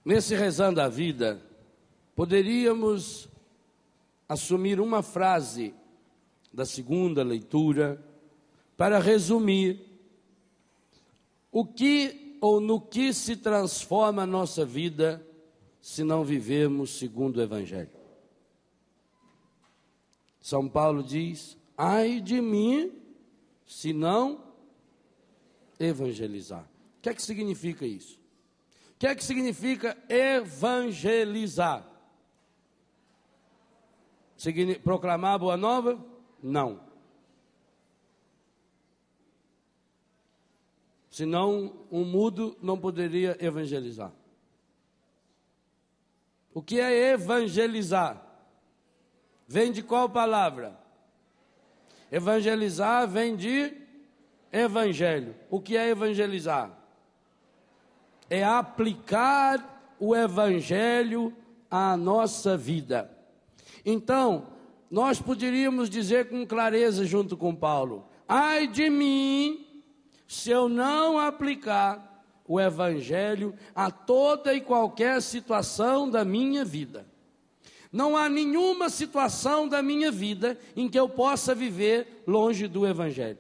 Nesse Rezando a Vida, poderíamos assumir uma frase da segunda leitura para resumir o que ou no que se transforma a nossa vida se não vivemos segundo o Evangelho. São Paulo diz: ai de mim se não evangelizar. O que é que significa isso? O que é que significa evangelizar? Proclamar a boa nova? Não. Senão um mudo não poderia evangelizar. O que é evangelizar? Vem de qual palavra? Evangelizar vem de evangelho. O que é evangelizar? É aplicar o evangelho à nossa vida. Então, nós poderíamos dizer com clareza junto com Paulo: ai de mim se eu não aplicar o evangelho a toda e qualquer situação da minha vida. Não há nenhuma situação da minha vida em que eu possa viver longe do evangelho.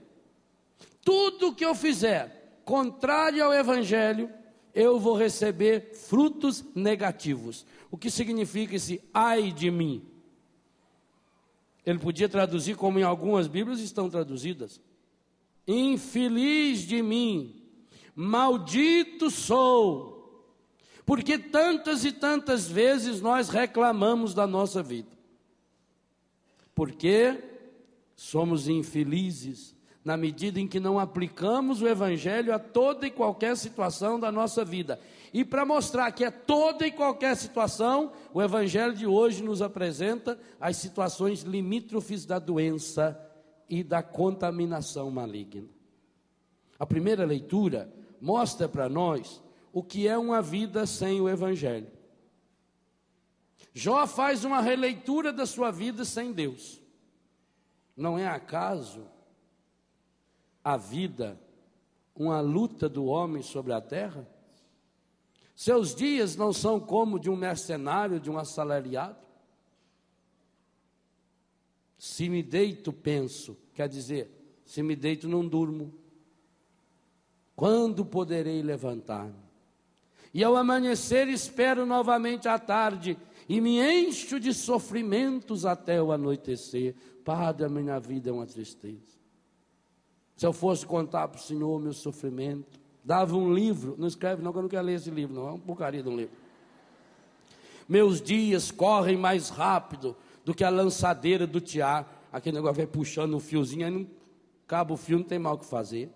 Tudo que eu fizer contrário ao evangelho, eu vou receber frutos negativos. O que significa esse ai de mim? Ele podia traduzir como em algumas Bíblias estão traduzidas: infeliz de mim, maldito sou. Porque tantas e tantas vezes nós reclamamos da nossa vida. Porque somos infelizes na medida em que não aplicamos o evangelho a toda e qualquer situação da nossa vida. E para mostrar que é toda e qualquer situação, o evangelho de hoje nos apresenta as situações limítrofes da doença e da contaminação maligna. A primeira leitura mostra para nós o que é uma vida sem o evangelho. Jó faz uma releitura da sua vida sem Deus. Não é acaso a vida uma luta do homem sobre a terra? Seus dias não são como de um mercenário, de um assalariado? Se me deito, penso, quer dizer, se me deito, não durmo. Quando poderei levantar-me? E ao amanhecer espero novamente à tarde, e me encho de sofrimentos até o anoitecer. Padre, a minha vida é uma tristeza. Se eu fosse contar para o Senhor o meu sofrimento, dava um livro, não escreve não, que eu não quero ler esse livro não, é uma porcaria de um livro. Meus dias correm mais rápido do que a lançadeira do tiar, aquele negócio vai puxando um fiozinho, aí não acaba o fio, não tem mal o que fazer.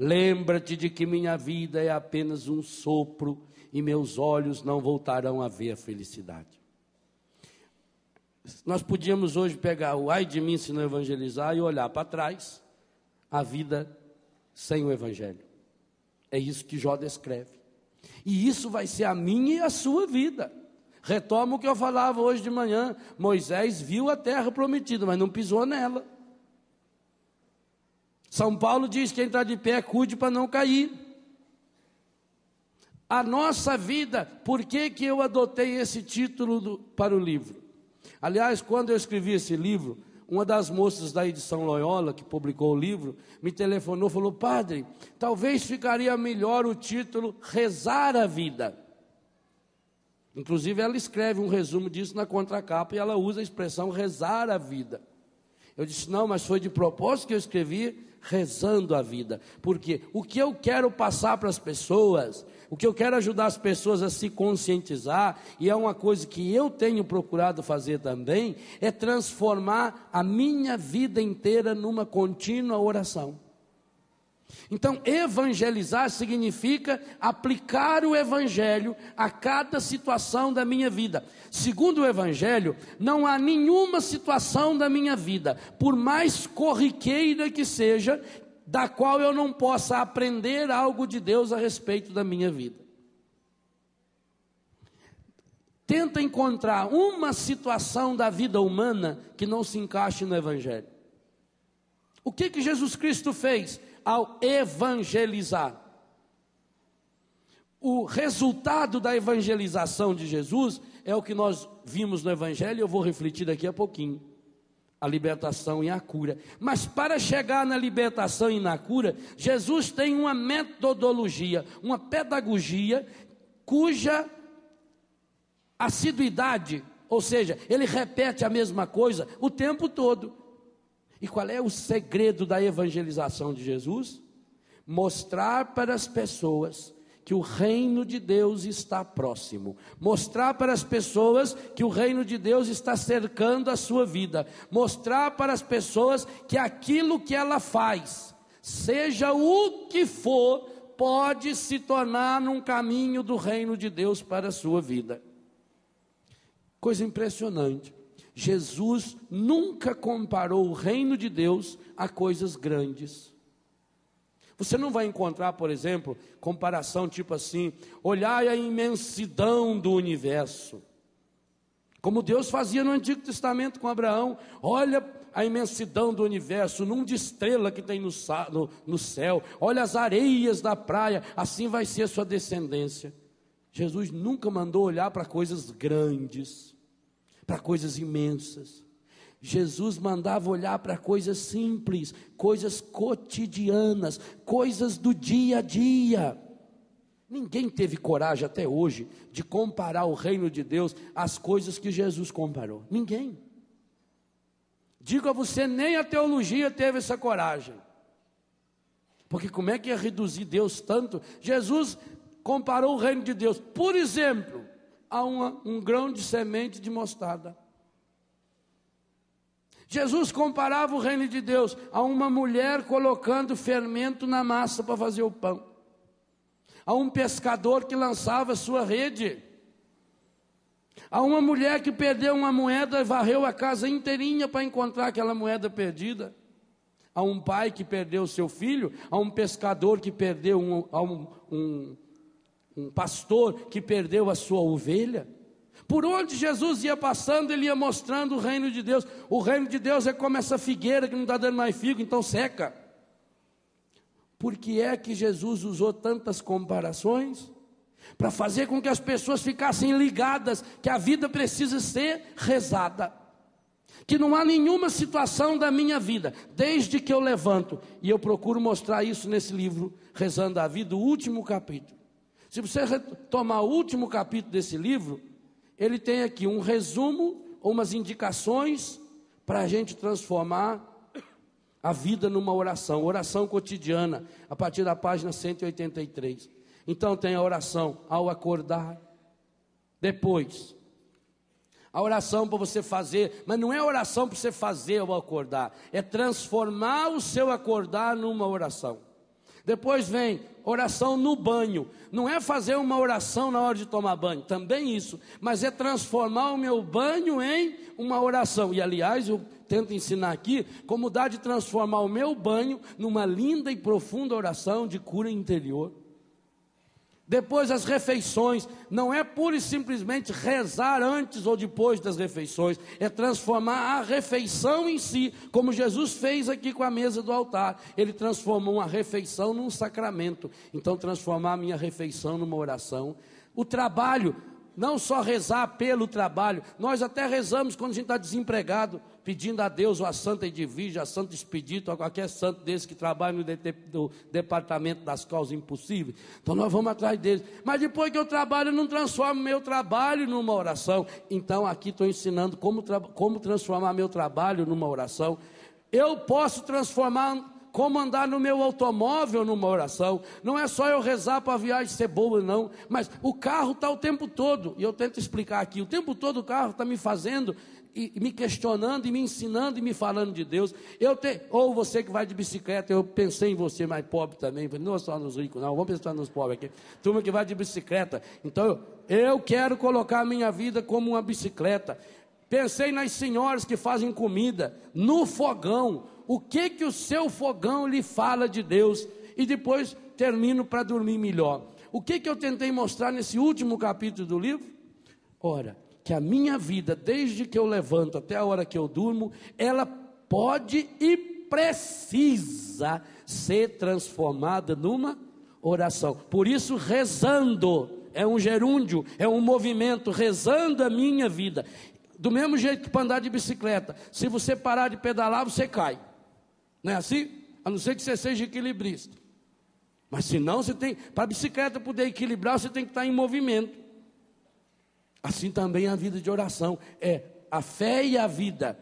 Lembra-te de que minha vida é apenas um sopro e meus olhos não voltarão a ver a felicidade. Nós podíamos hoje pegar o ai de mim se não evangelizar e olhar para trás a vida sem o evangelho. É isso que Jó descreve. E isso vai ser a minha e a sua vida. Retomo o que eu falava hoje de manhã. Moisés viu a terra prometida, mas não pisou nela. São Paulo diz que quem está de pé, cuide para não cair. A nossa vida, por que eu adotei esse título para o livro? Aliás, quando eu escrevi esse livro, uma das moças da edição Loyola, que publicou o livro, me telefonou e falou: padre, talvez ficaria melhor o título Rezar a Vida. Inclusive ela escreve um resumo disso na contracapa e ela usa a expressão rezar a vida. Eu disse: não, mas foi de propósito que eu escrevi Rezando a Vida, porque o que eu quero passar para as pessoas, o que eu quero ajudar as pessoas a se conscientizar, e é uma coisa que eu tenho procurado fazer também, é transformar a minha vida inteira numa contínua oração. Então, evangelizar significa aplicar o evangelho a cada situação da minha vida. Segundo o evangelho, não há nenhuma situação da minha vida, por mais corriqueira que seja, da qual eu não possa aprender algo de Deus a respeito da minha vida. Tenta encontrar uma situação da vida humana que não se encaixe no evangelho. O que Jesus Cristo fez ao evangelizar? O resultado da evangelização de Jesus é o que nós vimos no Evangelho, eu vou refletir daqui a pouquinho. A libertação e a cura. Mas para chegar na libertação e na cura, Jesus tem uma metodologia, uma pedagogia, cuja assiduidade, ou seja, ele repete a mesma coisa o tempo todo. E qual é o segredo da evangelização de Jesus? Mostrar para as pessoas que o reino de Deus está próximo, mostrar para as pessoas que o reino de Deus está cercando a sua vida, mostrar para as pessoas que aquilo que ela faz, seja o que for, pode se tornar num caminho do reino de Deus para a sua vida. Coisa impressionante, Jesus nunca comparou o reino de Deus a coisas grandes. Você não vai encontrar, por exemplo, comparação tipo assim: olhai a imensidão do universo, como Deus fazia no Antigo Testamento com Abraão. Olha a imensidão do universo, num de estrela que tem no céu, olha as areias da praia, assim vai ser a sua descendência. Jesus nunca mandou olhar para coisas grandes, para coisas imensas. Jesus mandava olhar para coisas simples, coisas cotidianas, coisas do dia a dia. Ninguém teve coragem até hoje de comparar o reino de Deus às coisas que Jesus comparou. Ninguém. Digo a você, nem a teologia teve essa coragem. Porque como é que ia reduzir Deus tanto? Jesus comparou o reino de Deus, por exemplo, a um grão de semente de mostarda. Jesus comparava o reino de Deus a uma mulher colocando fermento na massa para fazer o pão, a um pescador que lançava sua rede, a uma mulher que perdeu uma moeda e varreu a casa inteirinha para encontrar aquela moeda perdida, a um pai que perdeu seu filho, a um pescador que perdeu um pastor que perdeu a sua ovelha. Por onde Jesus ia passando, ele ia mostrando o reino de Deus. O reino de Deus é como essa figueira que não está dando mais figo, então seca. Por que é que Jesus usou tantas comparações? Para fazer com que as pessoas ficassem ligadas que a vida precisa ser rezada, que não há nenhuma situação da minha vida, desde que eu levanto, e eu procuro mostrar isso nesse livro, Rezando a Vida, o último capítulo. Se você tomar o último capítulo desse livro, ele tem aqui um resumo, umas indicações para a gente transformar a vida numa oração cotidiana, a partir da página 183. Então tem a oração ao acordar, depois a oração para você fazer, mas não é oração para você fazer ao acordar, é transformar o seu acordar numa oração. Depois vem oração no banho, não é fazer uma oração na hora de tomar banho, também isso, mas é transformar o meu banho em uma oração. E aliás, eu tento ensinar aqui como dá de transformar o meu banho numa linda e profunda oração de cura interior. Depois as refeições, não é pura e simplesmente rezar antes ou depois das refeições, é transformar a refeição em si, como Jesus fez aqui com a mesa do altar. Ele transformou uma refeição num sacramento, então transformar a minha refeição numa oração. O trabalho, não só rezar pelo trabalho, nós até rezamos quando a gente está desempregado, pedindo a Deus, ou a Santa Edvige, a Santo Expedito, ou qualquer santo desse que trabalha no departamento das causas impossíveis. Então nós vamos atrás deles. Mas depois que eu trabalho, eu não transformo meu trabalho numa oração. Então aqui estou ensinando como transformar meu trabalho numa oração. Eu posso transformar como andar no meu automóvel numa oração. Não é só eu rezar para a viagem ser boa, não. Mas o carro está o tempo todo, e eu tento explicar aqui, o tempo todo o carro está me fazendo, e me questionando, e me ensinando, e me falando de Deus. Ou você que vai de bicicleta, eu pensei em você mais pobre também, não só nos ricos não, vamos pensar nos pobres aqui, turma que vai de bicicleta. Então eu quero colocar a minha vida como uma bicicleta. Pensei nas senhoras que fazem comida no fogão. O que o seu fogão lhe fala de Deus? E depois termino para dormir melhor. O que eu tentei mostrar nesse último capítulo do livro? Ora, que a minha vida, desde que eu levanto até a hora que eu durmo, ela pode e precisa ser transformada numa oração. Por isso, rezando, é um gerúndio, é um movimento, rezando a minha vida. Do mesmo jeito que para andar de bicicleta, se você parar de pedalar, você cai. Não é assim? A não ser que você seja equilibrista. Mas se não, você tem, para a bicicleta poder equilibrar, você tem que estar em movimento. Assim também a vida de oração, é a fé e a vida,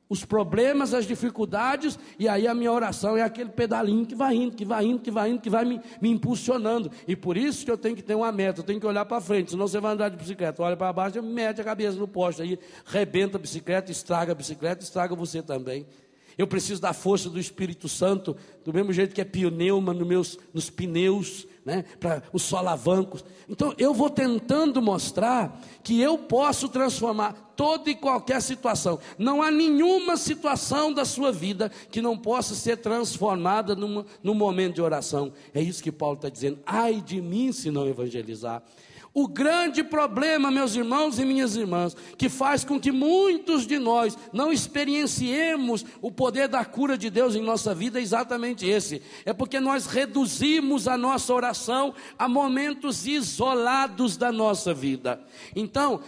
os problemas, as dificuldades, e aí a minha oração é aquele pedalinho que vai indo, que vai indo, que vai indo, que vai me impulsionando. E por isso que eu tenho que ter uma meta, eu tenho que olhar para frente, senão você vai andar de bicicleta, olha para baixo, mete a cabeça no poste, aí rebenta a bicicleta, estraga você também. Eu preciso da força do Espírito Santo, do mesmo jeito que é pneuma nos pneus, né, para os solavancos. Então eu vou tentando mostrar que eu posso transformar toda e qualquer situação. Não há nenhuma situação da sua vida que não possa ser transformada num momento de oração. É isso que Paulo está dizendo. Ai de mim se não evangelizar. O grande problema, meus irmãos e minhas irmãs, que faz com que muitos de nós não experienciemos o poder da cura de Deus em nossa vida é exatamente esse. É porque nós reduzimos a nossa oração a momentos isolados da nossa vida. Então,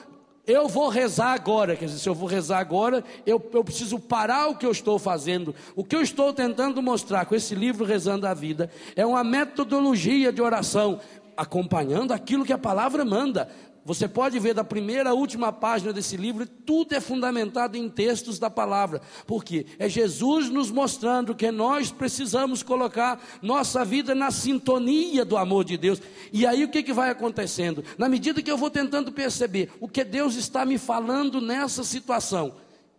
eu vou rezar agora, quer dizer, se eu vou rezar agora, eu preciso parar o que eu estou fazendo. O que eu estou tentando mostrar com esse livro Rezando a Vida é uma metodologia de oração, acompanhando aquilo que a palavra manda. Você pode ver da primeira à última página desse livro, tudo é fundamentado em textos da palavra. Por quê? É Jesus nos mostrando que nós precisamos colocar nossa vida na sintonia do amor de Deus. E aí o que vai acontecendo? Na medida que eu vou tentando perceber o que Deus está me falando nessa situação,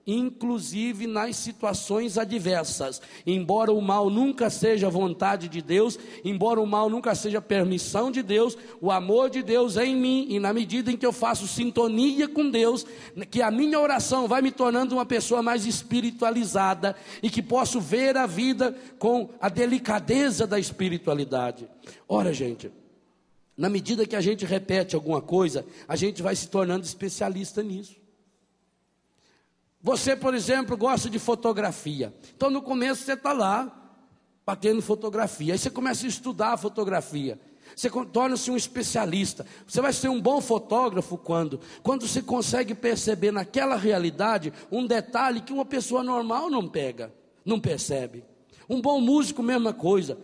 inclusive nas situações adversas, embora o mal nunca seja vontade de Deus, embora o mal nunca seja permissão de Deus, o amor de Deus é em mim, e na medida em que eu faço sintonia com Deus, que a minha oração vai me tornando uma pessoa mais espiritualizada, e que posso ver a vida com a delicadeza da espiritualidade. Ora, gente, na medida que a gente repete alguma coisa, a gente vai se tornando especialista nisso. Você, por exemplo, gosta de fotografia. Então, no começo, você está lá, batendo fotografia. Aí você começa a estudar a fotografia. Você torna-se um especialista. Você vai ser um bom fotógrafo quando você consegue perceber naquela realidade um detalhe que uma pessoa normal não pega, não percebe. Um bom músico, mesma coisa.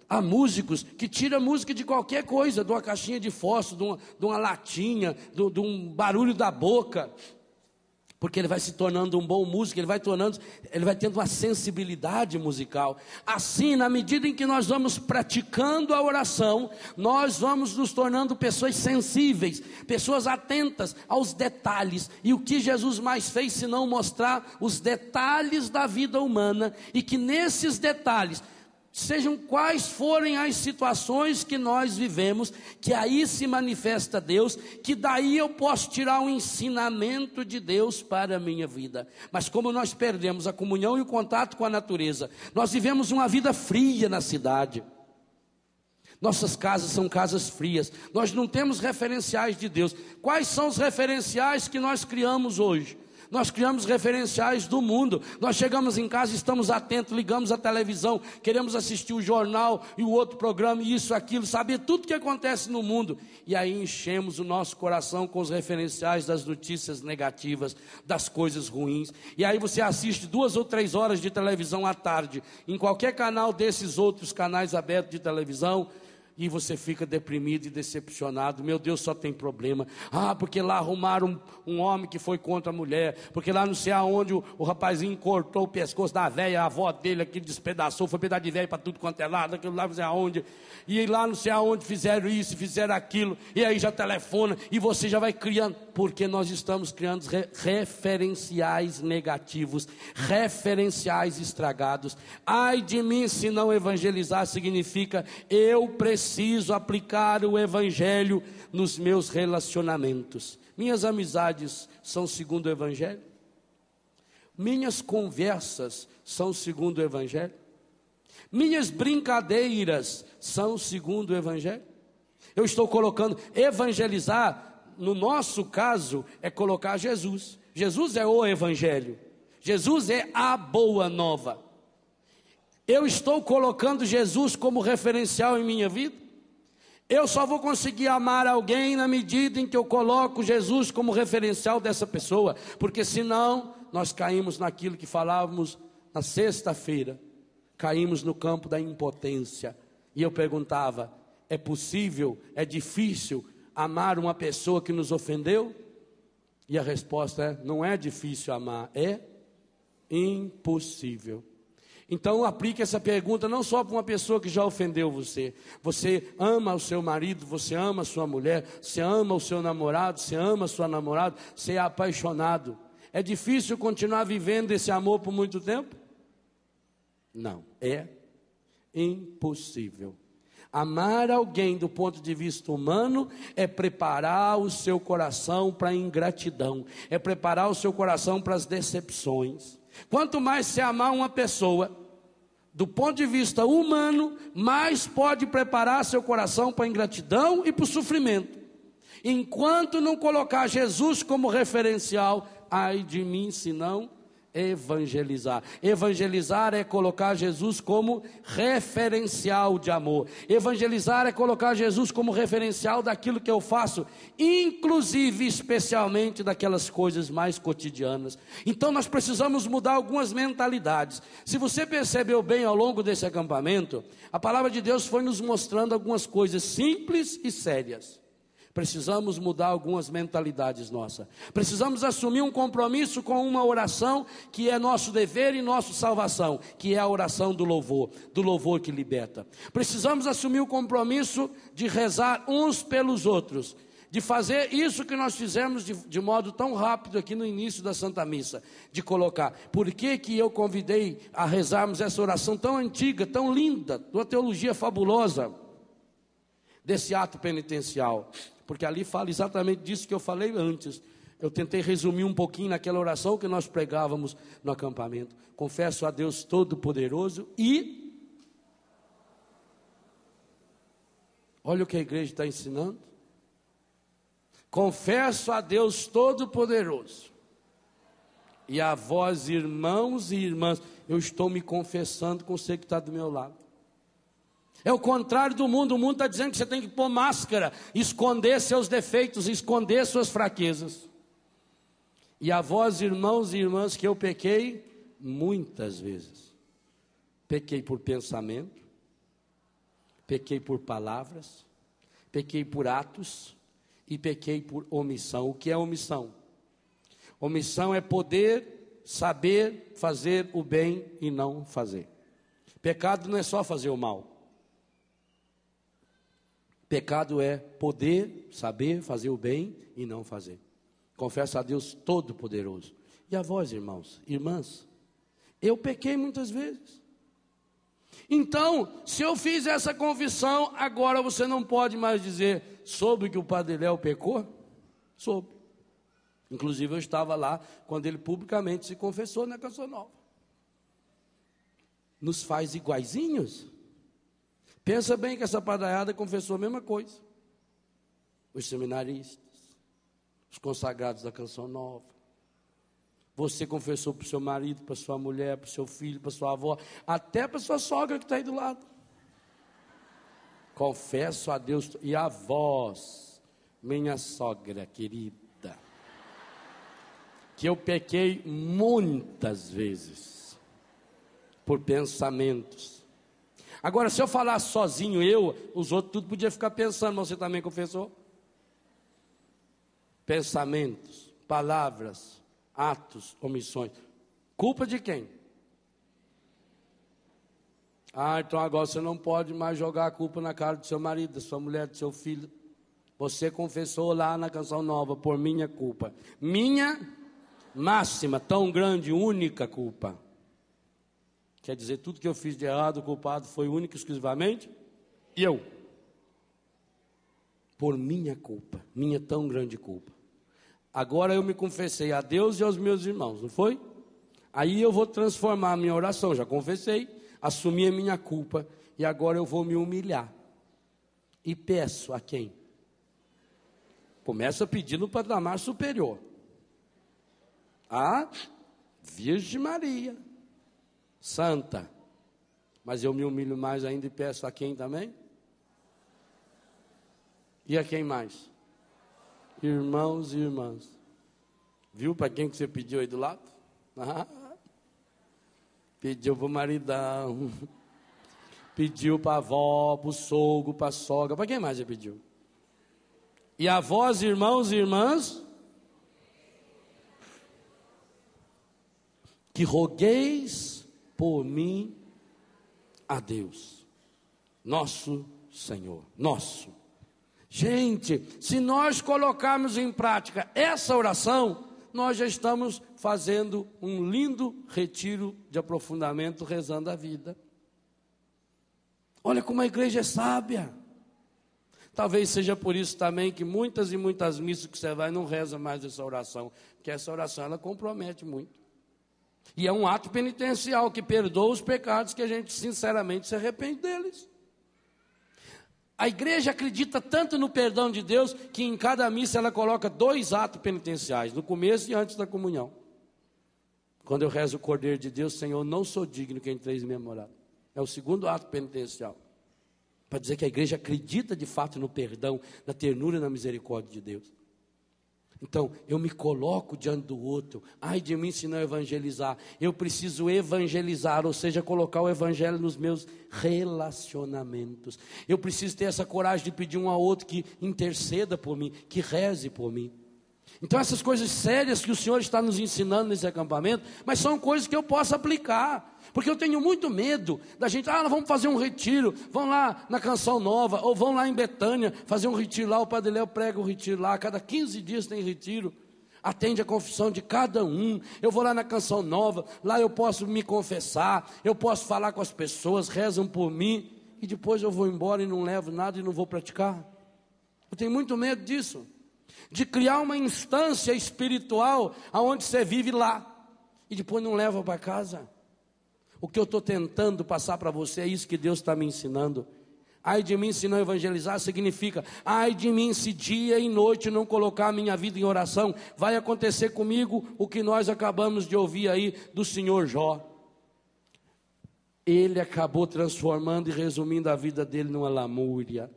Há músicos que tiram música de qualquer coisa, de uma caixinha de fósforo, de uma latinha, de um barulho da boca. Porque ele vai se tornando um bom músico, ele vai tendo uma sensibilidade musical. Assim, na medida em que nós vamos praticando a oração, nós vamos nos tornando pessoas sensíveis, pessoas atentas aos detalhes. E o que Jesus mais fez, senão mostrar os detalhes da vida humana, e que nesses detalhes, sejam quais forem as situações que nós vivemos, que aí se manifesta Deus, que daí eu posso tirar um ensinamento de Deus para a minha vida. Mas como nós perdemos a comunhão e o contato com a natureza, nós vivemos uma vida fria na cidade. Nossas casas são casas frias, nós não temos referenciais de Deus. Quais são os referenciais que nós criamos hoje? Nós criamos referenciais do mundo. Nós chegamos em casa, estamos atentos, ligamos a televisão, queremos assistir o jornal e o outro programa, e isso, aquilo, saber tudo que acontece no mundo. E aí enchemos o nosso coração com os referenciais das notícias negativas, das coisas ruins. E aí você assiste 2 ou 3 horas de televisão à tarde, em qualquer canal desses outros canais abertos de televisão, e você fica deprimido e decepcionado. Meu Deus, só tem problema. Porque lá arrumaram um homem que foi contra a mulher, porque lá não sei aonde o rapazinho cortou o pescoço da velha, a avó dele aqui despedaçou, foi pedaço de velha para tudo quanto é lado, aquilo lá não sei aonde, e lá não sei aonde fizeram isso, fizeram aquilo, e aí já telefona, e você já vai criando, porque nós estamos criando referenciais negativos, referenciais estragados. Ai de mim se não evangelizar, significa eu preciso aplicar o evangelho nos meus relacionamentos. Minhas amizades são segundo o evangelho? Minhas conversas são segundo o evangelho? Minhas brincadeiras são segundo o evangelho? Eu estou colocando, evangelizar, no nosso caso, é colocar Jesus. Jesus é o evangelho. Jesus é a boa nova. Eu estou colocando Jesus como referencial em minha vida? Eu só vou conseguir amar alguém na medida em que eu coloco Jesus como referencial dessa pessoa, porque senão nós caímos naquilo que falávamos na sexta-feira, caímos no campo da impotência. E eu perguntava: é possível, é difícil amar uma pessoa que nos ofendeu? E a resposta é: não é difícil amar, é impossível. Então aplique essa pergunta não só para uma pessoa que já ofendeu você. Você ama o seu marido, você ama a sua mulher, você ama o seu namorado, você ama a sua namorada, você é apaixonado. É difícil continuar vivendo esse amor por muito tempo? Não, é impossível. Amar alguém do ponto de vista humano é preparar o seu coração para a ingratidão, é preparar o seu coração para as decepções. Quanto mais você amar uma pessoa, do ponto de vista humano, mais pode preparar seu coração para a ingratidão e para o sofrimento. Enquanto não colocar Jesus como referencial, ai de mim se não evangelizar. Evangelizar é colocar Jesus como referencial de amor. Evangelizar é colocar Jesus como referencial daquilo que eu faço, inclusive, especialmente daquelas coisas mais cotidianas. Então nós precisamos mudar algumas mentalidades. Se você percebeu bem ao longo desse acampamento, a palavra de Deus foi nos mostrando algumas coisas simples e sérias. Precisamos mudar algumas mentalidades nossas. Precisamos assumir um compromisso com uma oração que é nosso dever e nossa salvação, que é a oração do louvor que liberta. Precisamos assumir o compromisso de rezar uns pelos outros, de fazer isso que nós fizemos de modo tão rápido aqui no início da Santa Missa, de colocar. Por que eu convidei a rezarmos essa oração tão antiga, tão linda, de uma teologia fabulosa, desse ato penitencial? Porque ali fala exatamente disso que eu falei antes. Eu tentei resumir um pouquinho naquela oração que nós pregávamos no acampamento. Confesso a Deus Todo-Poderoso e... olha o que a igreja está ensinando. Confesso a Deus Todo-Poderoso e a vós, irmãos e irmãs. Eu estou me confessando com você que está do meu lado. É o contrário do mundo. O mundo está dizendo que você tem que pôr máscara, esconder seus defeitos, esconder suas fraquezas. E a vós, irmãos e irmãs, que eu pequei muitas vezes. Pequei por pensamento, pequei por palavras, pequei por atos e pequei por omissão. O que é omissão? Omissão é poder, saber fazer o bem e não fazer. Pecado não é só fazer o mal. Pecado é poder, saber fazer o bem e não fazer. Confesso a Deus Todo-Poderoso. E a vós, irmãos, irmãs, eu pequei muitas vezes. Então, se eu fiz essa confissão, agora você não pode mais dizer: soube que o Padre Léo pecou? Soube. Inclusive eu estava lá quando ele publicamente se confessou na Canção Nova. Nos faz iguaizinhos? Pensa bem que essa padaiada confessou a mesma coisa. Os seminaristas, os consagrados da Canção Nova. Você confessou para o seu marido, para sua mulher, para o seu filho, para sua avó, até para sua sogra que está aí do lado. Confesso a Deus. E a vós, minha sogra querida, que eu pequei muitas vezes por pensamentos. Agora, se eu falasse sozinho, os outros tudo podia ficar pensando, mas você também confessou? Pensamentos, palavras, atos, omissões. Culpa de quem? Então agora você não pode mais jogar a culpa na cara do seu marido, da sua mulher, do seu filho. Você confessou lá na Canção Nova, por minha culpa. Minha máxima, tão grande, única culpa. Quer dizer, tudo que eu fiz de errado, o culpado foi único e exclusivamente eu. Por minha culpa, minha tão grande culpa. Agora eu me confessei a Deus e aos meus irmãos, não foi? Aí eu vou transformar a minha oração, já confessei, assumi a minha culpa e agora eu vou me humilhar. E peço a quem? Começa pedindo para patamar superior. A Virgem Maria. Santa, mas eu me humilho mais ainda e peço a quem também? E a quem mais? Irmãos e irmãs. Viu para quem que você pediu aí do lado? Pediu para o maridão. Pediu para a avó, para o sogro, para a sogra. Para quem mais você pediu? E a vós, irmãos e irmãs, que rogueis por mim a Deus, nosso Senhor, nosso. Gente, se nós colocarmos em prática essa oração, nós já estamos fazendo um lindo retiro de aprofundamento, rezando a vida. Olha como a igreja é sábia. Talvez seja por isso também que muitas e muitas missas que você vai não reza mais essa oração, porque essa oração ela compromete muito. E é um ato penitencial que perdoa os pecados que a gente sinceramente se arrepende deles. A igreja acredita tanto no perdão de Deus que em cada missa ela coloca 2 atos penitenciais, no começo e antes da comunhão. Quando eu rezo o Cordeiro de Deus, Senhor, não sou digno que entreis em minha morada. É o 2º ato penitencial. Para dizer que a igreja acredita de fato no perdão, na ternura e na misericórdia de Deus. Então, eu me coloco diante do outro. Ai de mim se não evangelizar. Eu preciso evangelizar, ou seja, colocar o evangelho nos meus relacionamentos. Eu preciso ter essa coragem de pedir um ao outro que interceda por mim, que reze por mim. Então, essas coisas sérias que o Senhor está nos ensinando nesse acampamento, mas são coisas que eu posso aplicar. Porque eu tenho muito medo da gente, nós vamos fazer um retiro, vão lá na Canção Nova, ou vão lá em Betânia, fazer um retiro lá, o Padre Léo prega o retiro lá, a cada 15 dias tem retiro, atende a confissão de cada um. Eu vou lá na Canção Nova, lá eu posso me confessar, eu posso falar com as pessoas, rezam por mim, e depois eu vou embora e não levo nada e não vou praticar. Eu tenho muito medo disso, de criar uma instância espiritual, aonde você vive lá, e depois não leva para casa. O que eu estou tentando passar para você é isso que Deus está me ensinando. Ai de mim se não evangelizar, significa, ai de mim se dia e noite não colocar a minha vida em oração, vai acontecer comigo o que nós acabamos de ouvir aí do senhor Jó. Ele acabou transformando e resumindo a vida dele numa lamúria.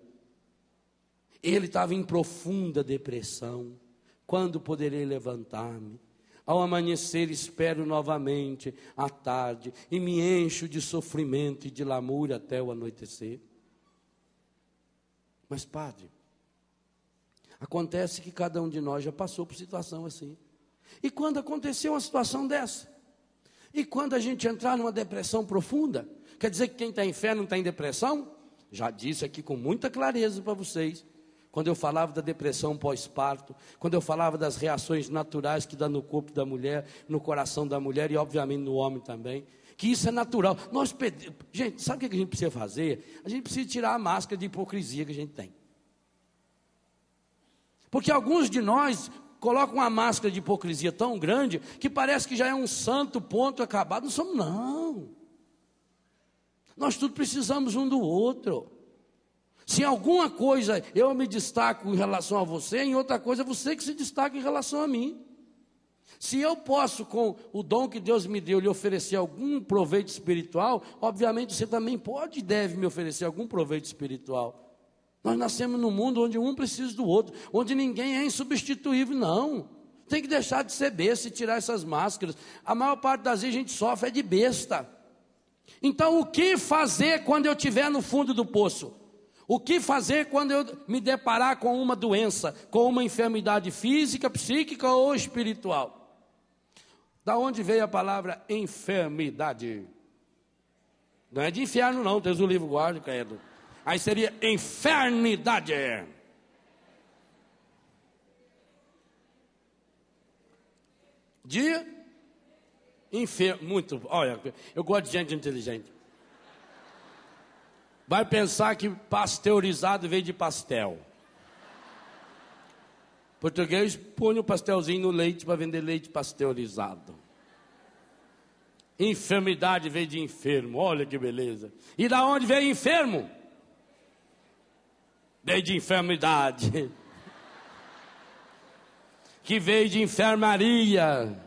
Ele estava em profunda depressão. Quando poderei levantar-me? Ao amanhecer espero novamente à tarde e me encho de sofrimento e de lamúria até o anoitecer. Mas padre, acontece que cada um de nós já passou por situação assim. E quando aconteceu uma situação dessa? E quando a gente entrar numa depressão profunda? Quer dizer que quem está em fé não está em depressão? Já disse aqui com muita clareza para vocês. Quando eu falava da depressão pós-parto, quando eu falava das reações naturais que dá no corpo da mulher, no coração da mulher e obviamente no homem também, que isso é natural. Gente, sabe o que a gente precisa fazer? A gente precisa tirar a máscara de hipocrisia que a gente tem. Porque alguns de nós colocam uma máscara de hipocrisia tão grande que parece que já é um santo ponto acabado. Não somos, não. Nós tudo precisamos um do outro. Se em alguma coisa eu me destaco em relação a você, em outra coisa é você que se destaca em relação a mim. Se eu posso, com o dom que Deus me deu, lhe oferecer algum proveito espiritual, obviamente você também pode e deve me oferecer algum proveito espiritual. Nós nascemos num mundo onde um precisa do outro, onde ninguém é insubstituível, não. Tem que deixar de ser besta e tirar essas máscaras. A maior parte das vezes a gente sofre é de besta. Então o que fazer quando eu estiver no fundo do poço? O que fazer quando eu me deparar com uma doença, com uma enfermidade física, psíquica ou espiritual? Da onde veio a palavra enfermidade? Não é de inferno não, Deus o livro guarde, credo. Aí seria infernidade. De enfermo, muito, olha, eu gosto de gente inteligente. Vai pensar que pasteurizado veio de pastel. Português põe um pastelzinho no leite para vender leite pasteurizado. Enfermidade veio de enfermo, olha que beleza. E da onde veio enfermo? Veio de enfermidade. Que veio de enfermaria.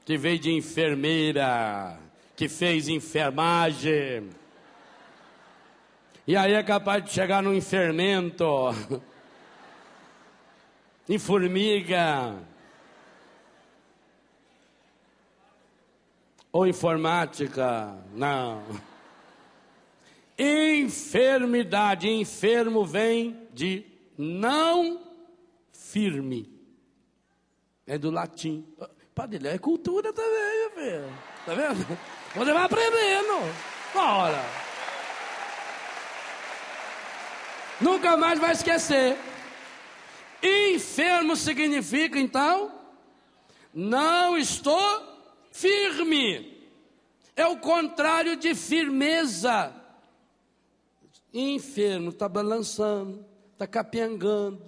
Que veio de enfermeira. Que fez enfermagem. E aí é capaz de chegar num fermento, em formiga, ou informática, não. Enfermidade, enfermo vem de não firme. É do latim. Padre, é cultura também, meu filho. Tá vendo? Você vai aprendendo. Ora. Nunca mais vai esquecer. Enfermo significa, então, não estou firme. É o contrário de firmeza. Enfermo, está balançando, está capiangando,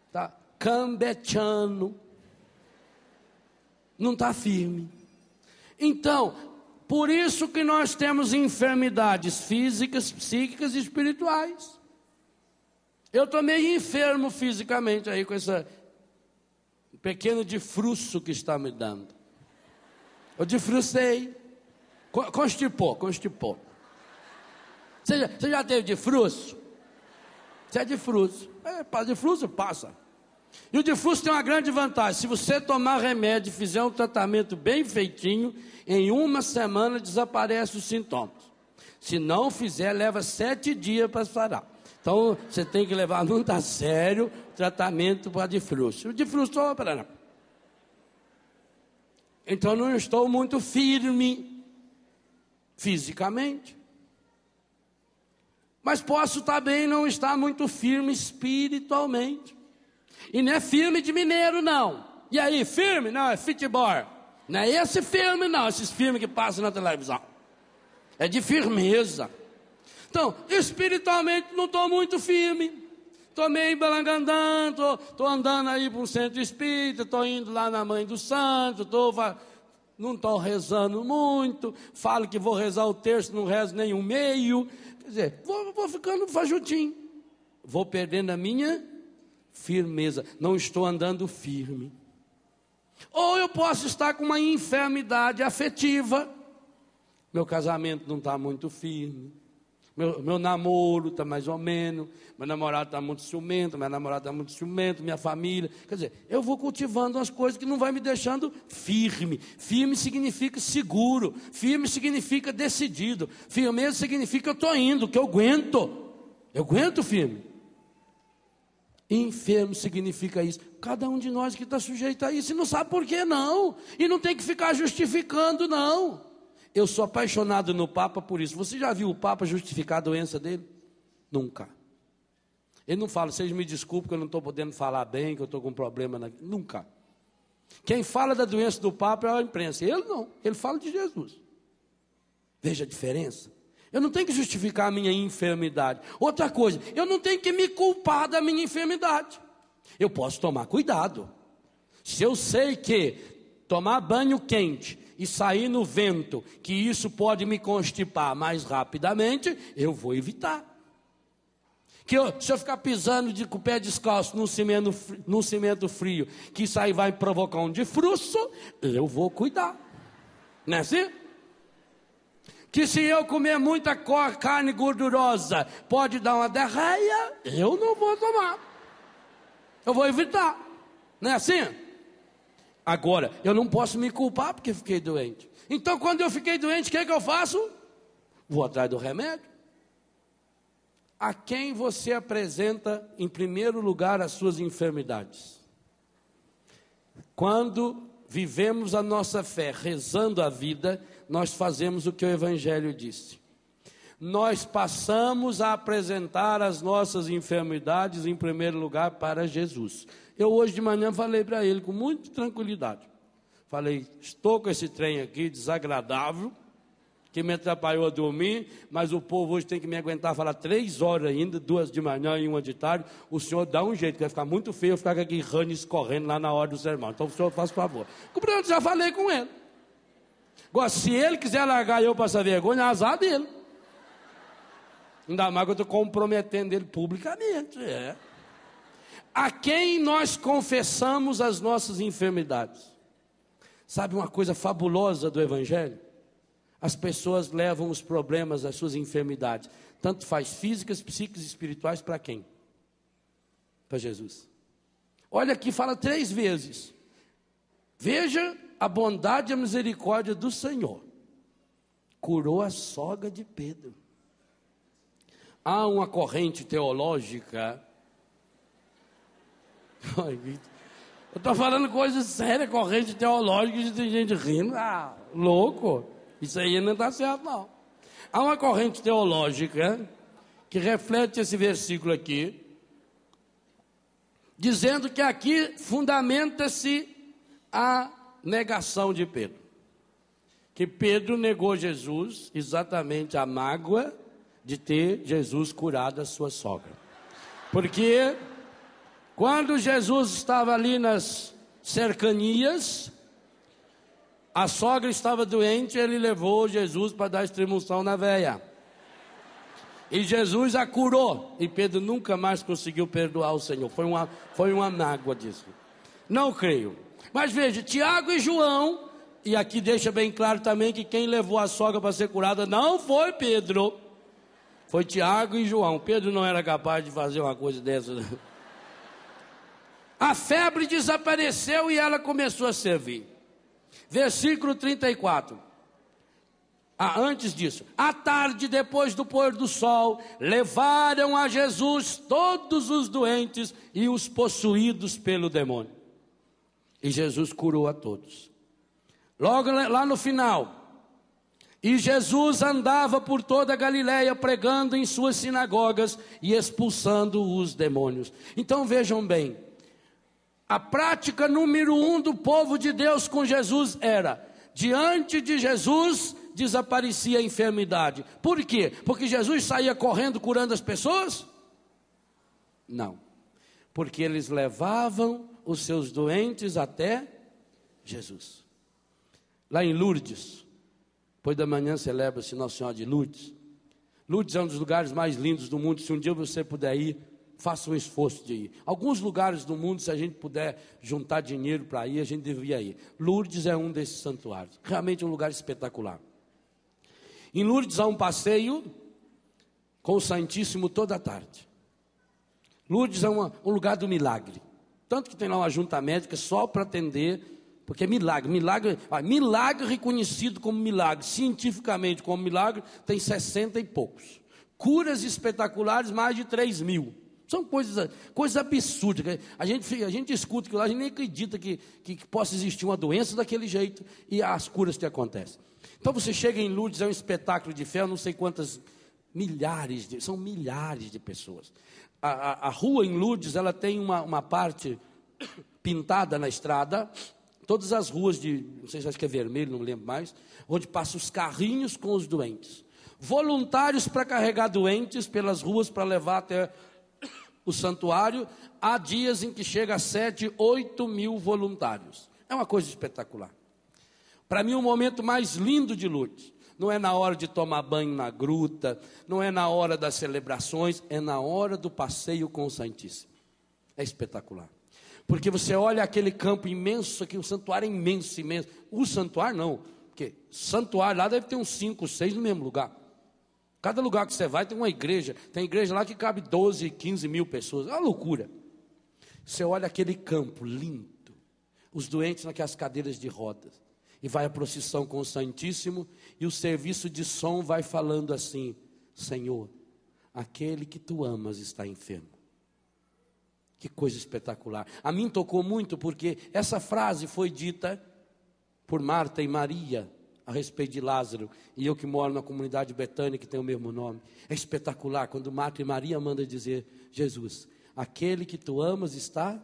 está cambeteando, não está firme. Então, por isso que nós temos enfermidades físicas, psíquicas e espirituais. Eu estou meio enfermo fisicamente aí com esse pequeno difruço que está me dando. Eu difrucei, constipou. Você já teve difruço? Você é difruço. Difruço passa. E o difruço tem uma grande vantagem. Se você tomar remédio e fizer um tratamento bem feitinho, em uma semana desaparece os sintomas. Se não fizer, leva 7 dias para sarar. Então, você tem que levar muito a sério o tratamento para difruço. O difruço não para não. Então, não estou muito firme fisicamente. Mas posso também não estar muito firme espiritualmente. E não é firme de mineiro, não. E aí, firme? Não, é futebol. Não é esse firme, não. Esses firmes que passam na televisão. É de firmeza. Então, espiritualmente não estou muito firme. Estou meio balangandando, estou andando aí para um centro espírita, estou indo lá na Mãe do Santo, não estou rezando muito, falo que vou rezar o terço, não rezo nem um meio. Quer dizer, vou ficando fajutinho. Vou perdendo a minha firmeza. Não estou andando firme. Ou eu posso estar com uma enfermidade afetiva. Meu casamento não está muito firme. Meu namoro está mais ou menos. Meu namorado está muito ciumento. Minha namorada está muito ciumento. Minha família. Quer dizer, eu vou cultivando as coisas que não vai me deixando firme. Firme significa seguro. Firme significa decidido. Firmeza significa eu estou indo, que eu aguento. Eu aguento firme. Enfermo significa isso. Cada um de nós que está sujeito a isso e não sabe por que não. E não tem que ficar justificando, não. Eu sou apaixonado no Papa por isso. Você já viu o Papa justificar a doença dele? Nunca. Ele não fala, vocês me desculpem que eu não estou podendo falar bem, que eu estou com um problema. Nunca. Quem fala da doença do Papa é a imprensa. Ele não, ele fala de Jesus. Veja a diferença. Eu não tenho que justificar a minha enfermidade. Outra coisa, eu não tenho que me culpar da minha enfermidade. Eu posso tomar cuidado. Se eu sei que tomar banho quente e sair no vento, que isso pode me constipar mais rapidamente, eu vou evitar. Se eu ficar pisando com o pé descalço num cimento frio, que isso aí vai provocar um difruço, eu vou cuidar. Não é assim? Que se eu comer muita carne gordurosa, pode dar uma diarreia, eu não vou tomar. Eu vou evitar. Não é assim? Agora, eu não posso me culpar porque fiquei doente. Então, quando eu fiquei doente, o que é que eu faço? Vou atrás do remédio. A quem você apresenta, em primeiro lugar, as suas enfermidades? Quando vivemos a nossa fé, rezando a vida, nós fazemos o que o Evangelho disse. Nós passamos a apresentar as nossas enfermidades, em primeiro lugar, para Jesus. Eu hoje de manhã falei para ele com muita tranquilidade. Falei, estou com esse trem aqui desagradável, que me atrapalhou a dormir, mas o povo hoje tem que me aguentar falar 3 horas ainda, 2 de manhã e 1 de tarde. O senhor dá um jeito, que vai ficar muito feio eu ficar aqui rando escorrendo lá na hora do sermão. Então o senhor faz favor. Pronto, já falei com ele. Agora, se ele quiser largar eu para essa vergonha, azar dele. Ainda mais que eu estou comprometendo ele publicamente. A quem nós confessamos as nossas enfermidades? Sabe uma coisa fabulosa do Evangelho? as pessoas levam os problemas, as suas enfermidades, tanto faz físicas, psíquicas e espirituais, para quem? Para Jesus. Olha aqui, fala 3 vezes. Veja a bondade e a misericórdia do Senhor. Curou a sogra de Pedro. Há uma corrente teológica. Eu estou falando coisas sérias, corrente teológica, e tem gente rindo. Ah, louco. Isso aí não está certo, não. Há uma corrente teológica que reflete esse versículo aqui, dizendo que aqui fundamenta-se a negação de Pedro. Que Pedro negou Jesus exatamente a mágoa de ter Jesus curado a sua sogra. Porque quando Jesus estava ali nas cercanias, a sogra estava doente, ele levou Jesus para dar extremunção na veia. E Jesus a curou. E Pedro nunca mais conseguiu perdoar o Senhor. Foi uma mágoa disso. Não creio. Mas veja, Tiago e João, e aqui deixa bem claro também que quem levou a sogra para ser curada não foi Pedro. Foi Tiago e João. Pedro não era capaz de fazer uma coisa dessa. A febre desapareceu e ela começou a servir. Versículo 34. Antes disso, à tarde, depois do pôr do sol, levaram a Jesus todos os doentes e os possuídos pelo demônio. E Jesus curou a todos. Logo lá no final, e Jesus andava por toda a Galileia, pregando em suas sinagogas e expulsando os demônios. Então vejam bem, a prática número 1 do povo de Deus com Jesus era, diante de Jesus, desaparecia a enfermidade. Por quê? Porque Jesus saía correndo curando as pessoas? Não. Porque eles levavam os seus doentes até Jesus. Lá em Lourdes, depois da manhã celebra-se Nossa Senhora de Lourdes. Lourdes é um dos lugares mais lindos do mundo. Se um dia você puder ir, faça um esforço de ir. Alguns lugares do mundo, se a gente puder juntar dinheiro para ir, a gente devia ir. Lourdes é um desses santuários. Realmente um lugar espetacular. Em Lourdes há um passeio com o Santíssimo toda a tarde. Lourdes é um lugar do milagre. Tanto que tem lá uma junta médica só para atender, porque é milagre. Milagre reconhecido como milagre, cientificamente como milagre, tem 60 e poucos. Curas espetaculares, mais de 3.000. São coisas absurdas. A gente escuta que lá, a gente nem acredita que possa existir uma doença daquele jeito e as curas que acontecem. Então você chega em Lourdes, é um espetáculo de fé, não sei quantas são milhares de pessoas. A rua em Lourdes, ela tem uma parte pintada na estrada, todas as ruas não sei se acho que é vermelho, não me lembro mais, onde passam os carrinhos com os doentes. Voluntários para carregar doentes pelas ruas para levar até o santuário. Há dias em que chega a 7, 8 mil voluntários. É uma coisa espetacular. Para mim, o momento mais lindo de Lourdes não é na hora de tomar banho na gruta, não é na hora das celebrações, é na hora do passeio com o Santíssimo. É espetacular. Porque você olha aquele campo imenso, aqui, o santuário é imenso, imenso. O santuário não, porque santuário lá deve ter uns 5, 6 no mesmo lugar. Cada lugar que você vai tem uma igreja. Tem igreja lá que cabe 12, 15 mil pessoas. É uma loucura. Você olha aquele campo lindo, os doentes naquelas cadeiras de rodas, e vai a procissão com o Santíssimo, e o serviço de som vai falando assim: Senhor, aquele que tu amas está enfermo. Que coisa espetacular. A mim tocou muito porque essa frase foi dita por Marta e Maria a respeito de Lázaro, e eu que moro na comunidade Betânia, que tem o mesmo nome. É espetacular quando Marta e Maria mandam dizer: Jesus, aquele que tu amas está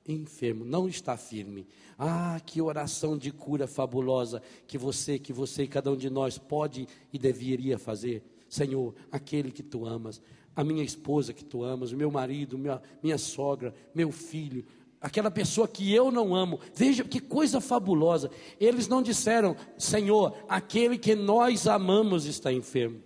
enfermo, não está firme. Ah, que oração de cura fabulosa que você e cada um de nós pode e deveria fazer. Senhor, aquele que tu amas, a minha esposa que tu amas, o meu marido, minha sogra, meu filho, aquela pessoa que eu não amo. Veja que coisa fabulosa. Eles não disseram: Senhor, aquele que nós amamos está enfermo.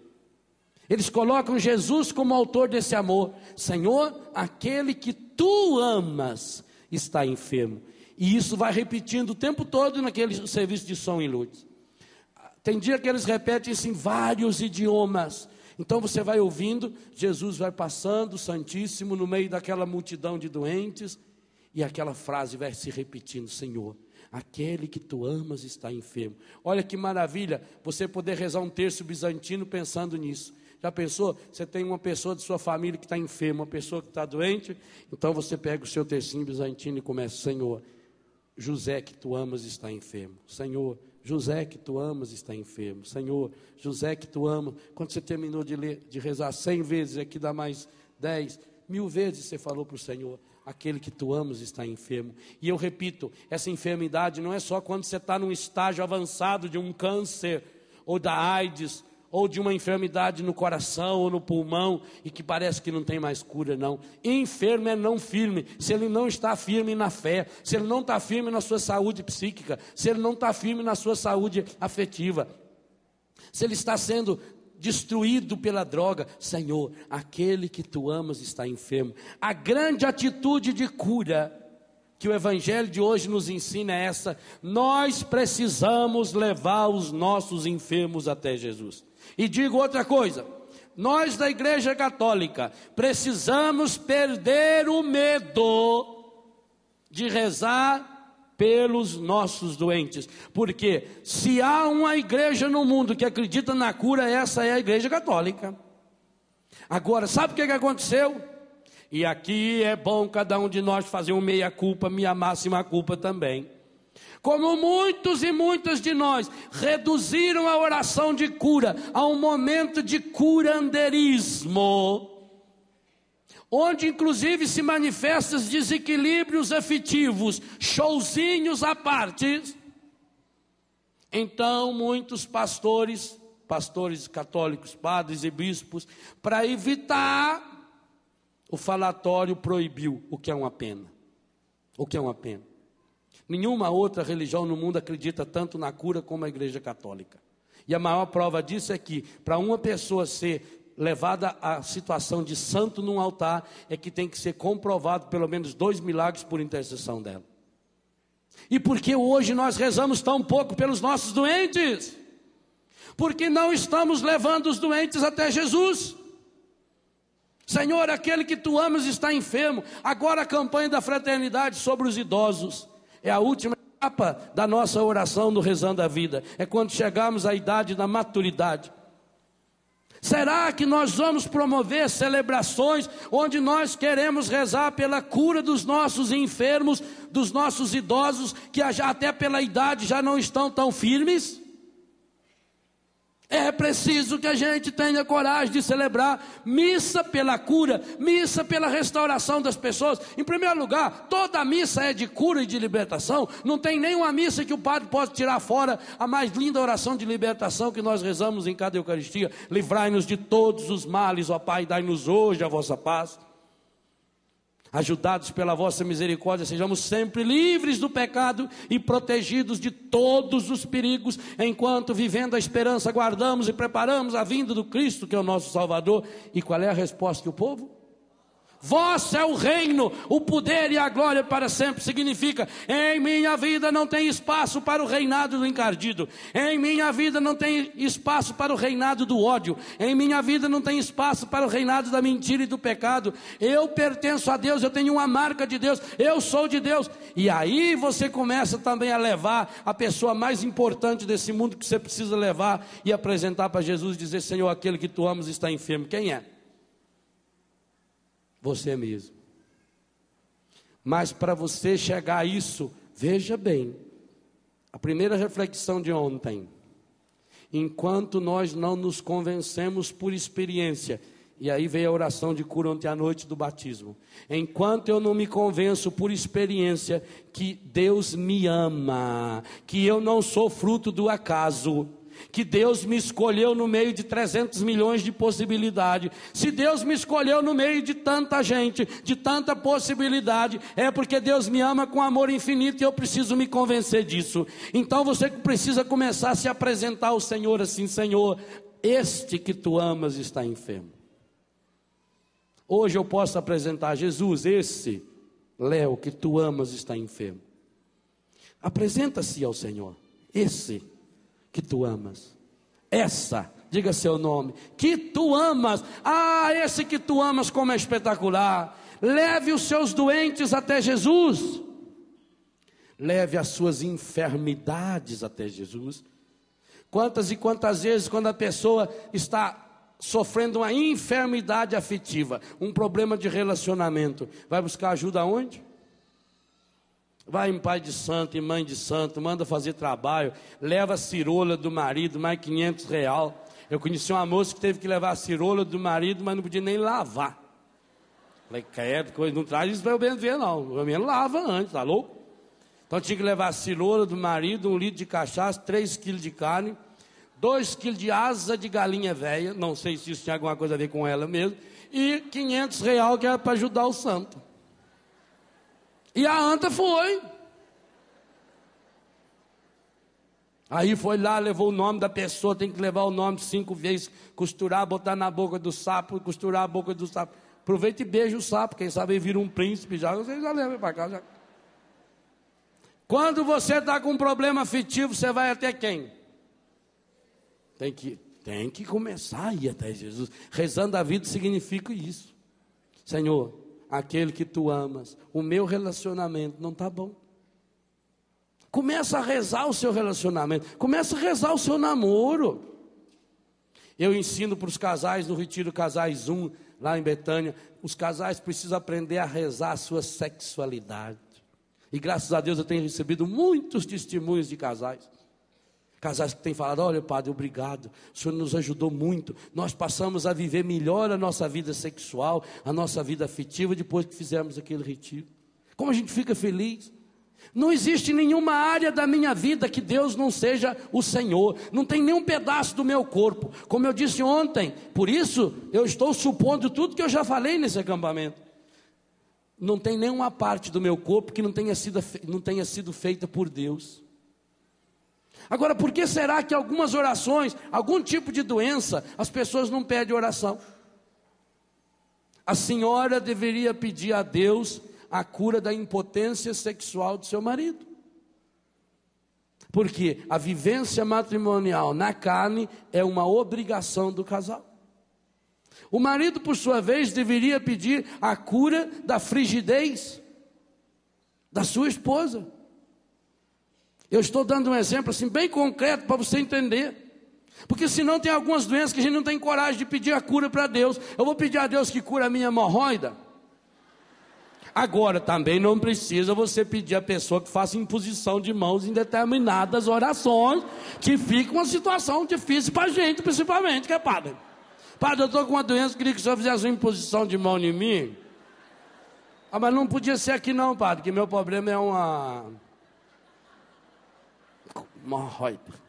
Eles colocam Jesus como autor desse amor. Senhor, aquele que tu amas está enfermo. E isso vai repetindo o tempo todo naquele serviço de som em Lourdes. Tem dia que eles repetem isso em vários idiomas. Então você vai ouvindo, Jesus vai passando, Santíssimo, no meio daquela multidão de doentes, e aquela frase vai se repetindo: Senhor, aquele que tu amas está enfermo. Olha que maravilha, você poder rezar um terço bizantino pensando nisso. Já pensou? Você tem uma pessoa de sua família que está enferma, uma pessoa que está doente, então você pega o seu tercinho bizantino e começa: Senhor, José que tu amas está enfermo. Senhor, José que tu amas está enfermo. Senhor, José que tu amas. Quando você terminou de rezar 100 vezes, aqui dá mais 10, 1000 vezes você falou para o Senhor: aquele que tu amas está enfermo. E eu repito, essa enfermidade não é só quando você está num estágio avançado de um câncer, ou da AIDS, ou de uma enfermidade no coração ou no pulmão, e que parece que não tem mais cura, não. Enfermo é não firme, se ele não está firme na fé, se ele não está firme na sua saúde psíquica, se ele não está firme na sua saúde afetiva, se ele está sendo destruído pela droga. Senhor, aquele que tu amas está enfermo. A grande atitude de cura que o evangelho de hoje nos ensina é essa: nós precisamos levar os nossos enfermos até Jesus. E digo outra coisa, nós da Igreja Católica precisamos perder o medo de rezar pelos nossos doentes, porque se há uma igreja no mundo que acredita na cura, essa é a Igreja Católica. Agora, sabe o que aconteceu? E aqui é bom cada um de nós fazer um meia-culpa, minha máxima culpa também. Como muitos e muitas de nós reduziram a oração de cura a um momento de curandeirismo, onde inclusive se manifestam os desequilíbrios afetivos, showzinhos à parte. Então muitos pastores católicos, padres e bispos, para evitar o falatório, proibiu, o que é uma pena. O que é uma pena. Nenhuma outra religião no mundo acredita tanto na cura como a Igreja Católica. E a maior prova disso é que, para uma pessoa ser levada à situação de santo num altar, é que tem que ser comprovado pelo menos 2 milagres por intercessão dela. E por que hoje nós rezamos tão pouco pelos nossos doentes? Porque não estamos levando os doentes até Jesus. Senhor, aquele que tu amas está enfermo. Agora a campanha da fraternidade sobre os idosos é a última etapa da nossa oração no Rezando a Vida. É quando chegarmos à idade da maturidade. Será que nós vamos promover celebrações onde nós queremos rezar pela cura dos nossos enfermos, dos nossos idosos, que até pela idade já não estão tão firmes? É preciso que a gente tenha coragem de celebrar missa pela cura, missa pela restauração das pessoas. Em primeiro lugar, toda missa é de cura e de libertação. Não tem nenhuma missa que o padre possa tirar fora a mais linda oração de libertação que nós rezamos em cada Eucaristia: livrai-nos de todos os males, ó Pai, dai-nos hoje a vossa paz. Ajudados pela vossa misericórdia, sejamos sempre livres do pecado e protegidos de todos os perigos, enquanto, vivendo a esperança, aguardamos e preparamos a vinda do Cristo, que é o nosso Salvador. E qual é a resposta do povo? Vosso é o reino, o poder e a glória para sempre. Significa: em minha vida não tem espaço para o reinado do encardido, em minha vida não tem espaço para o reinado do ódio, em minha vida não tem espaço para o reinado da mentira e do pecado. Eu pertenço a Deus, eu tenho uma marca de Deus, eu sou de Deus. E aí você começa também a levar a pessoa mais importante desse mundo que você precisa levar e apresentar para Jesus, dizer: Senhor, aquele que tu amas está enfermo. Quem é? Você mesmo. Mas para você chegar a isso, veja bem, a primeira reflexão de ontem: enquanto nós não nos convencemos por experiência, e aí veio a oração de cura ontem à noite do batismo, enquanto eu não me convenço por experiência que Deus me ama, que eu não sou fruto do acaso, que Deus me escolheu no meio de 300 milhões de possibilidades. Se Deus me escolheu no meio de tanta gente, de tanta possibilidade, é porque Deus me ama com amor infinito, e eu preciso me convencer disso. Então você precisa começar a se apresentar ao Senhor assim: Senhor, este que tu amas está enfermo. Hoje eu posso apresentar a Jesus: esse Léo que tu amas está enfermo. Apresenta-se ao Senhor: esse que tu amas. Essa, diga seu nome, que tu amas. Esse que tu amas como é espetacular. Leve os seus doentes até Jesus. Leve as suas enfermidades até Jesus. Quantas e quantas vezes quando a pessoa está sofrendo uma enfermidade afetiva, um problema de relacionamento, vai buscar ajuda aonde? Vai em pai de santo, em mãe de santo, manda fazer trabalho, leva a cirola do marido, mais R$500. Eu conheci uma moça que teve que levar a cirola do marido, mas não podia nem lavar. Falei, quer coisa, não traz isso para eu bem ver não, pelo menos lava antes, tá louco? Então tinha que levar a cirola do marido, 1 litro de cachaça, 3 quilos de carne, 2 quilos de asa de galinha velha, não sei se isso tinha alguma coisa a ver com ela mesmo, e R$500 que era para ajudar o santo. E a anta foi. Aí foi lá, levou o nome da pessoa, tem que levar o nome 5 vezes, costurar, botar na boca do sapo, costurar a boca do sapo. Aproveita e beija o sapo, quem sabe ele vira um príncipe já, você já leva para casa. Quando você está com um problema afetivo, você vai até quem? Tem que começar a ir até Jesus. Rezando a vida significa isso. Senhor, aquele que tu amas, o meu relacionamento não está bom. Começa a rezar o seu relacionamento, começa a rezar o seu namoro. Eu ensino para os casais no Retiro Casais 1, lá em Betânia, os casais precisam aprender a rezar a sua sexualidade. E graças a Deus eu tenho recebido muitos testemunhos de casais. Casais que têm falado, olha padre, obrigado, o senhor nos ajudou muito, nós passamos a viver melhor a nossa vida sexual, a nossa vida afetiva, depois que fizemos aquele retiro. Como a gente fica feliz. Não existe nenhuma área da minha vida que Deus não seja o Senhor, não tem nenhum pedaço do meu corpo, como eu disse ontem, por isso eu estou supondo tudo que eu já falei nesse acampamento. Não tem nenhuma parte do meu corpo que não tenha sido feita por Deus. Agora, por que será que algumas orações, algum tipo de doença, as pessoas não pedem oração? A senhora deveria pedir a Deus a cura da impotência sexual do seu marido. Porque a vivência matrimonial na carne é uma obrigação do casal. O marido, por sua vez, deveria pedir a cura da frigidez da sua esposa. Eu estou dando um exemplo assim bem concreto para você entender. Porque senão tem algumas doenças que a gente não tem coragem de pedir a cura para Deus. Eu vou pedir a Deus que cura a minha hemorroida. Agora também não precisa você pedir a pessoa que faça imposição de mãos em determinadas orações, que fica uma situação difícil para a gente, principalmente, que é padre. Padre, eu estou com uma doença, queria que o senhor fizesse uma imposição de mão em mim. Mas não podia ser aqui não, padre, que meu problema é uma hemorroida.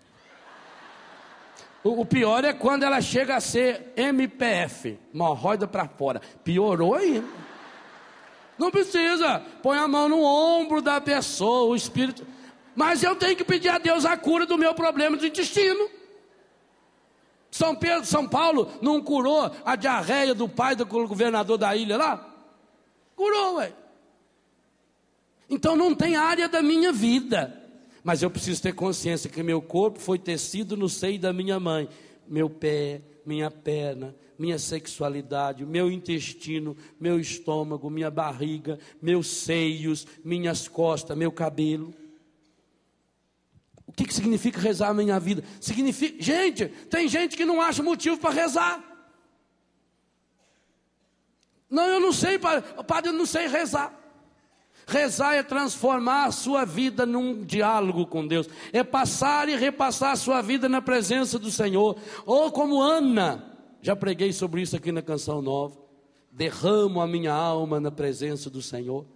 O pior é quando ela chega a ser MPF, hemorroida para fora. Piorou aí. Não precisa, põe a mão no ombro da pessoa, o espírito. Mas eu tenho que pedir a Deus a cura do meu problema do intestino. São Paulo não curou a diarreia do pai do governador da ilha lá? Curou, ué. Então não tem área da minha vida. Mas eu preciso ter consciência que meu corpo foi tecido no seio da minha mãe. Meu pé, minha perna, minha sexualidade, meu intestino, meu estômago, minha barriga, meus seios, minhas costas, meu cabelo. O que significa rezar a minha vida? Significa, gente, tem gente que não acha motivo para rezar. Não, eu não sei, padre, eu não sei rezar. Rezar é transformar a sua vida num diálogo com Deus. É passar e repassar a sua vida na presença do Senhor. Ou como Ana, já preguei sobre isso aqui na Canção Nova. Derramo a minha alma na presença do Senhor.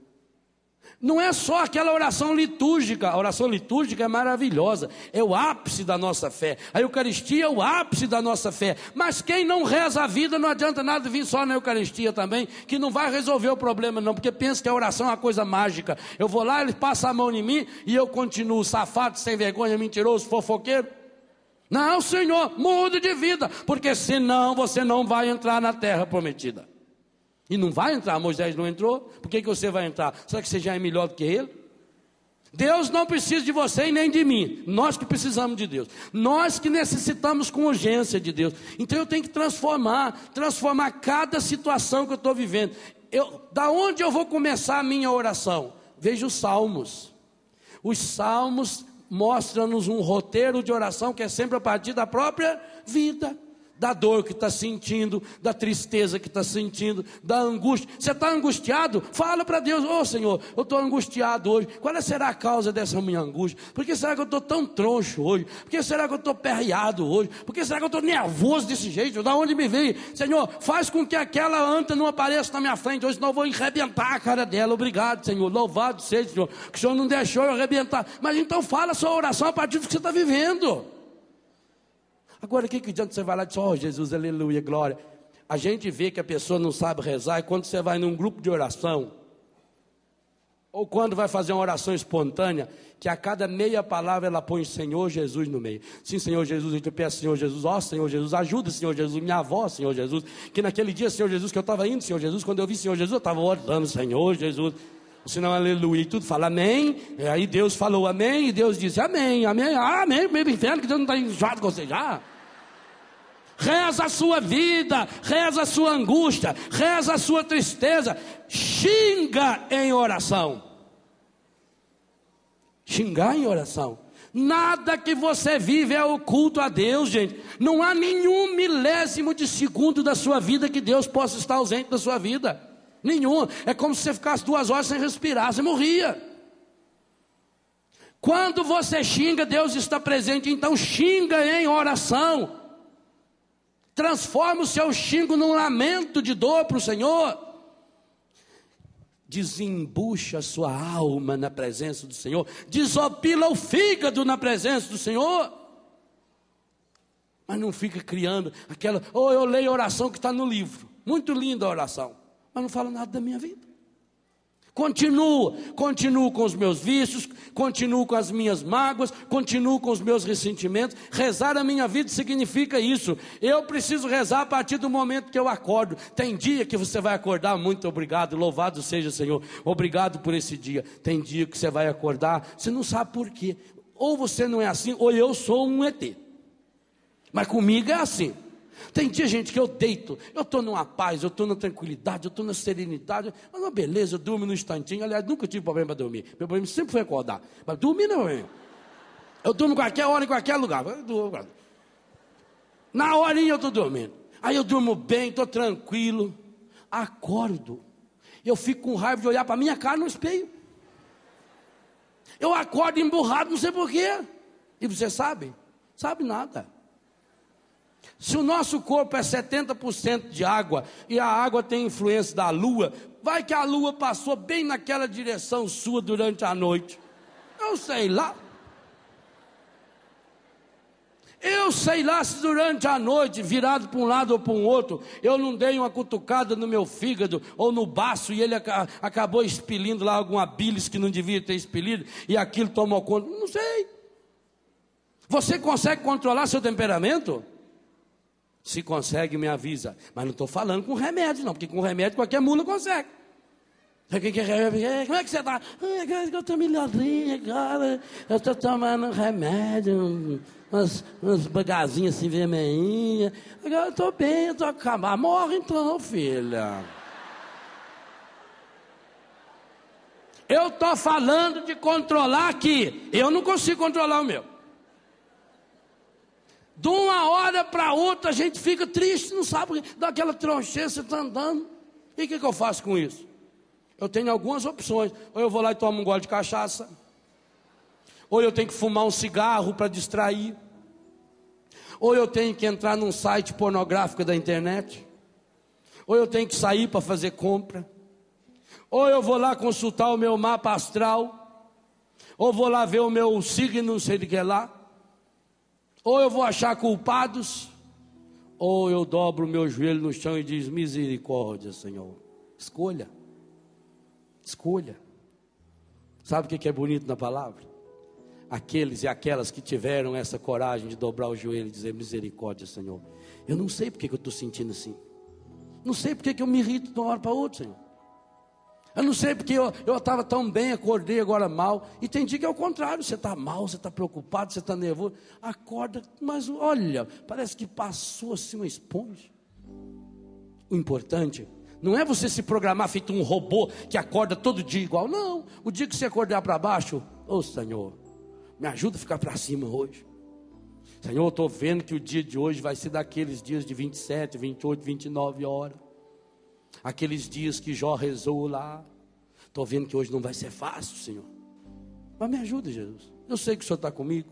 Não é só aquela oração litúrgica. A oração litúrgica é maravilhosa, é o ápice da nossa fé. A Eucaristia é o ápice da nossa fé. Mas quem não reza a vida, não adianta nada vir só na Eucaristia também, que não vai resolver o problema não, porque pensa que a oração é uma coisa mágica. Eu vou lá, ele passa a mão em mim e eu continuo safado, sem vergonha, mentiroso, fofoqueiro. Não, Senhor, mude de vida, porque senão você não vai entrar na terra prometida. E não vai entrar, Moisés não entrou, por que você vai entrar? Será que você já é melhor do que ele? Deus não precisa de você e nem de mim. Nós que precisamos de Deus. Nós que necessitamos com urgência de Deus. Então eu tenho que transformar cada situação que eu estou vivendo. Da onde eu vou começar a minha oração? Veja os Salmos. Os Salmos mostram-nos um roteiro de oração que é sempre a partir da própria vida. Da dor que está sentindo, da tristeza que está sentindo, da angústia. Você está angustiado? Fala para Deus: ô Senhor, eu estou angustiado hoje. Qual será a causa dessa minha angústia? Por que será que eu estou tão troncho hoje? Por que será que eu estou perreado hoje? Por que será que eu estou nervoso desse jeito? Da onde me veio? Senhor, faz com que aquela anta não apareça na minha frente hoje, senão eu vou arrebentar a cara dela. Obrigado, Senhor, louvado seja, Senhor, que o Senhor não deixou eu arrebentar. Mas então fala a sua oração a partir do que você está vivendo. Agora, o que adianta você vai lá e diz: oh Jesus, aleluia, glória. A gente vê que a pessoa não sabe rezar, e quando você vai num grupo de oração, ou quando vai fazer uma oração espontânea, que a cada meia palavra ela põe Senhor Jesus no meio. Sim, Senhor Jesus, eu te peço, Senhor Jesus, ó Senhor Jesus, ajuda, Senhor Jesus, minha avó, Senhor Jesus, que naquele dia, Senhor Jesus, que eu estava indo, Senhor Jesus, quando eu vi Senhor Jesus, eu estava orando, Senhor Jesus, senão aleluia, e tudo fala amém, e aí Deus falou amém, e Deus disse amém, amém, amém, meio inferno, que Deus não está enjoado com você já. Reza a sua vida, reza a sua angústia, reza a sua tristeza, xinga em oração. Xingar em oração. Nada que você vive é oculto a Deus, gente. Não há nenhum milésimo de segundo da sua vida que Deus possa estar ausente da sua vida. Nenhum. É como se você ficasse 2 horas sem respirar, você morria. Quando você xinga, Deus está presente. Então xinga em oração. Transforma o seu xingo num lamento de dor para o Senhor. Desembucha a sua alma na presença do Senhor. Desopila o fígado na presença do Senhor. Mas não fica criando aquela... Ou eu leio a oração que está no livro. Muito linda a oração. Mas não fala nada da minha vida. Continuo com os meus vícios, continuo com as minhas mágoas, continuo com os meus ressentimentos. Rezar a minha vida significa isso. Eu preciso rezar a partir do momento que eu acordo. Tem dia que você vai acordar, muito obrigado, louvado seja o Senhor, obrigado por esse dia. Tem dia que você vai acordar, você não sabe por quê. Ou você não é assim, ou eu sou um ET. Mas comigo é assim. Tem dia, gente, que eu deito, eu estou numa paz, eu estou na tranquilidade, eu estou na serenidade, mas uma beleza, eu durmo num instantinho. Aliás, nunca tive problema para dormir. Meu problema sempre foi acordar, mas dormir não é. Eu durmo qualquer hora, em qualquer lugar. Na horinha eu estou dormindo. Aí eu durmo bem, estou tranquilo. Acordo, eu fico com raiva de olhar para a minha cara no espelho. Eu acordo emburrado, não sei porquê. E você sabe? Sabe nada. Se o nosso corpo é 70% de água, e a água tem influência da lua, vai que a lua passou bem naquela direção sua durante a noite. Eu sei lá. Eu sei lá se durante a noite, virado para um lado ou para um outro, eu não dei uma cutucada no meu fígado ou no baço e ele acabou expelindo lá alguma bilis que não devia ter expelido e aquilo tomou conta. Não sei. Você consegue controlar seu temperamento? Se consegue, me avisa. Mas não estou falando com remédio, não. Porque com remédio qualquer mula consegue. Como é que você está? Eu estou melhorzinha, cara. Eu estou tomando remédio, umas bagazinhas assim vermelhinhas. Agora eu estou bem, eu estou acabado. Morre então, filha. Eu estou falando de controlar aqui. Eu não consigo controlar o meu. De uma hora para outra a gente fica triste, não sabe, dá aquela troncheira, você está andando. E o que eu faço com isso? Eu tenho algumas opções. Ou eu vou lá e tomo um gole de cachaça. Ou eu tenho que fumar um cigarro para distrair. Ou eu tenho que entrar num site pornográfico da internet. Ou eu tenho que sair para fazer compra. Ou eu vou lá consultar o meu mapa astral. Ou vou lá ver o meu signo, não sei de que lá. Ou eu vou achar culpados, ou eu dobro o meu joelho no chão e diz: misericórdia, Senhor. Escolha. Escolha. Sabe o que é bonito na palavra? Aqueles e aquelas que tiveram essa coragem de dobrar o joelho e dizer: misericórdia, Senhor. Eu não sei porque eu estou sentindo assim. Não sei porque eu me irrito de uma hora para outra, Senhor. Eu não sei porque eu estava tão bem, acordei agora mal. E tem dia que é o contrário, você está mal, você está preocupado, você está nervoso. Acorda, mas olha, parece que passou assim uma esponja. O importante não é você se programar feito um robô que acorda todo dia igual. Não, o dia que você acordar para baixo, ô Senhor, me ajuda a ficar para cima hoje. Senhor, eu estou vendo que o dia de hoje vai ser daqueles dias de 27, 28, 29 horas. Aqueles dias que Jó rezou lá. Estou vendo que hoje não vai ser fácil, Senhor. Mas me ajuda, Jesus. Eu sei que o Senhor está comigo.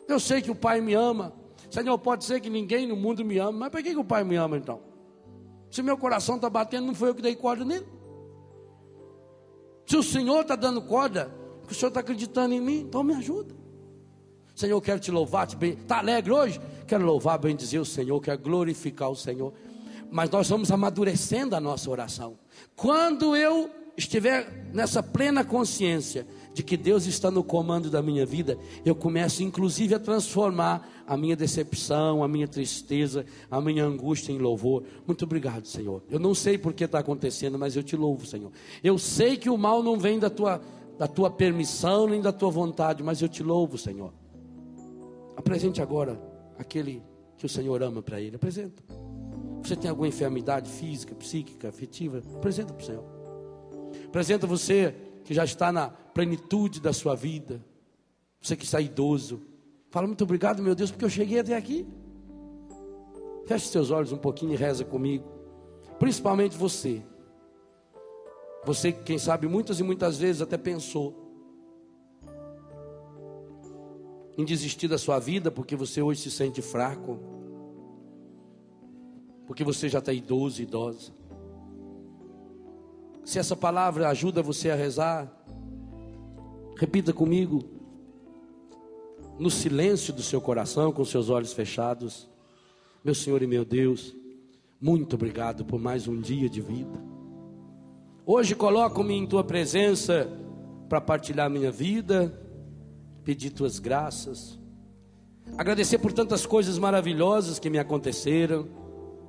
Eu sei que o Pai me ama. Senhor, pode ser que ninguém no mundo me ama. Mas por que o Pai me ama então? Se meu coração está batendo, não foi eu que dei corda nele. Se o Senhor está dando corda, porque o Senhor está acreditando em mim, então me ajuda. Senhor, eu quero te louvar, está alegre hoje? Quero louvar, bendizer o Senhor, quero glorificar o Senhor. Mas nós vamos amadurecendo a nossa oração. Quando eu estiver nessa plena consciência de que Deus está no comando da minha vida, eu começo inclusive a transformar a minha decepção, a minha tristeza, a minha angústia em louvor. Muito obrigado, Senhor. Eu não sei por que está acontecendo, mas eu te louvo, Senhor. Eu sei que o mal não vem da tua permissão, nem da tua vontade, mas eu te louvo, Senhor. Apresente agora aquele que o Senhor ama para Ele. Apresenta. Você tem alguma enfermidade física, psíquica, afetiva? Apresenta para o Senhor. Apresenta você que já está na plenitude da sua vida. Você que está idoso. Fala, muito obrigado, meu Deus, porque eu cheguei até aqui. Feche seus olhos um pouquinho e reza comigo. Principalmente você. Você que, quem sabe, muitas e muitas vezes até pensou em desistir da sua vida porque você hoje se sente fraco. Porque você já está idoso, idosa. Se essa palavra ajuda você a rezar, repita comigo, no silêncio do seu coração, com seus olhos fechados. Meu Senhor e meu Deus, muito obrigado por mais um dia de vida. Hoje coloco-me em tua presença para partilhar minha vida, pedir tuas graças, agradecer por tantas coisas maravilhosas que me aconteceram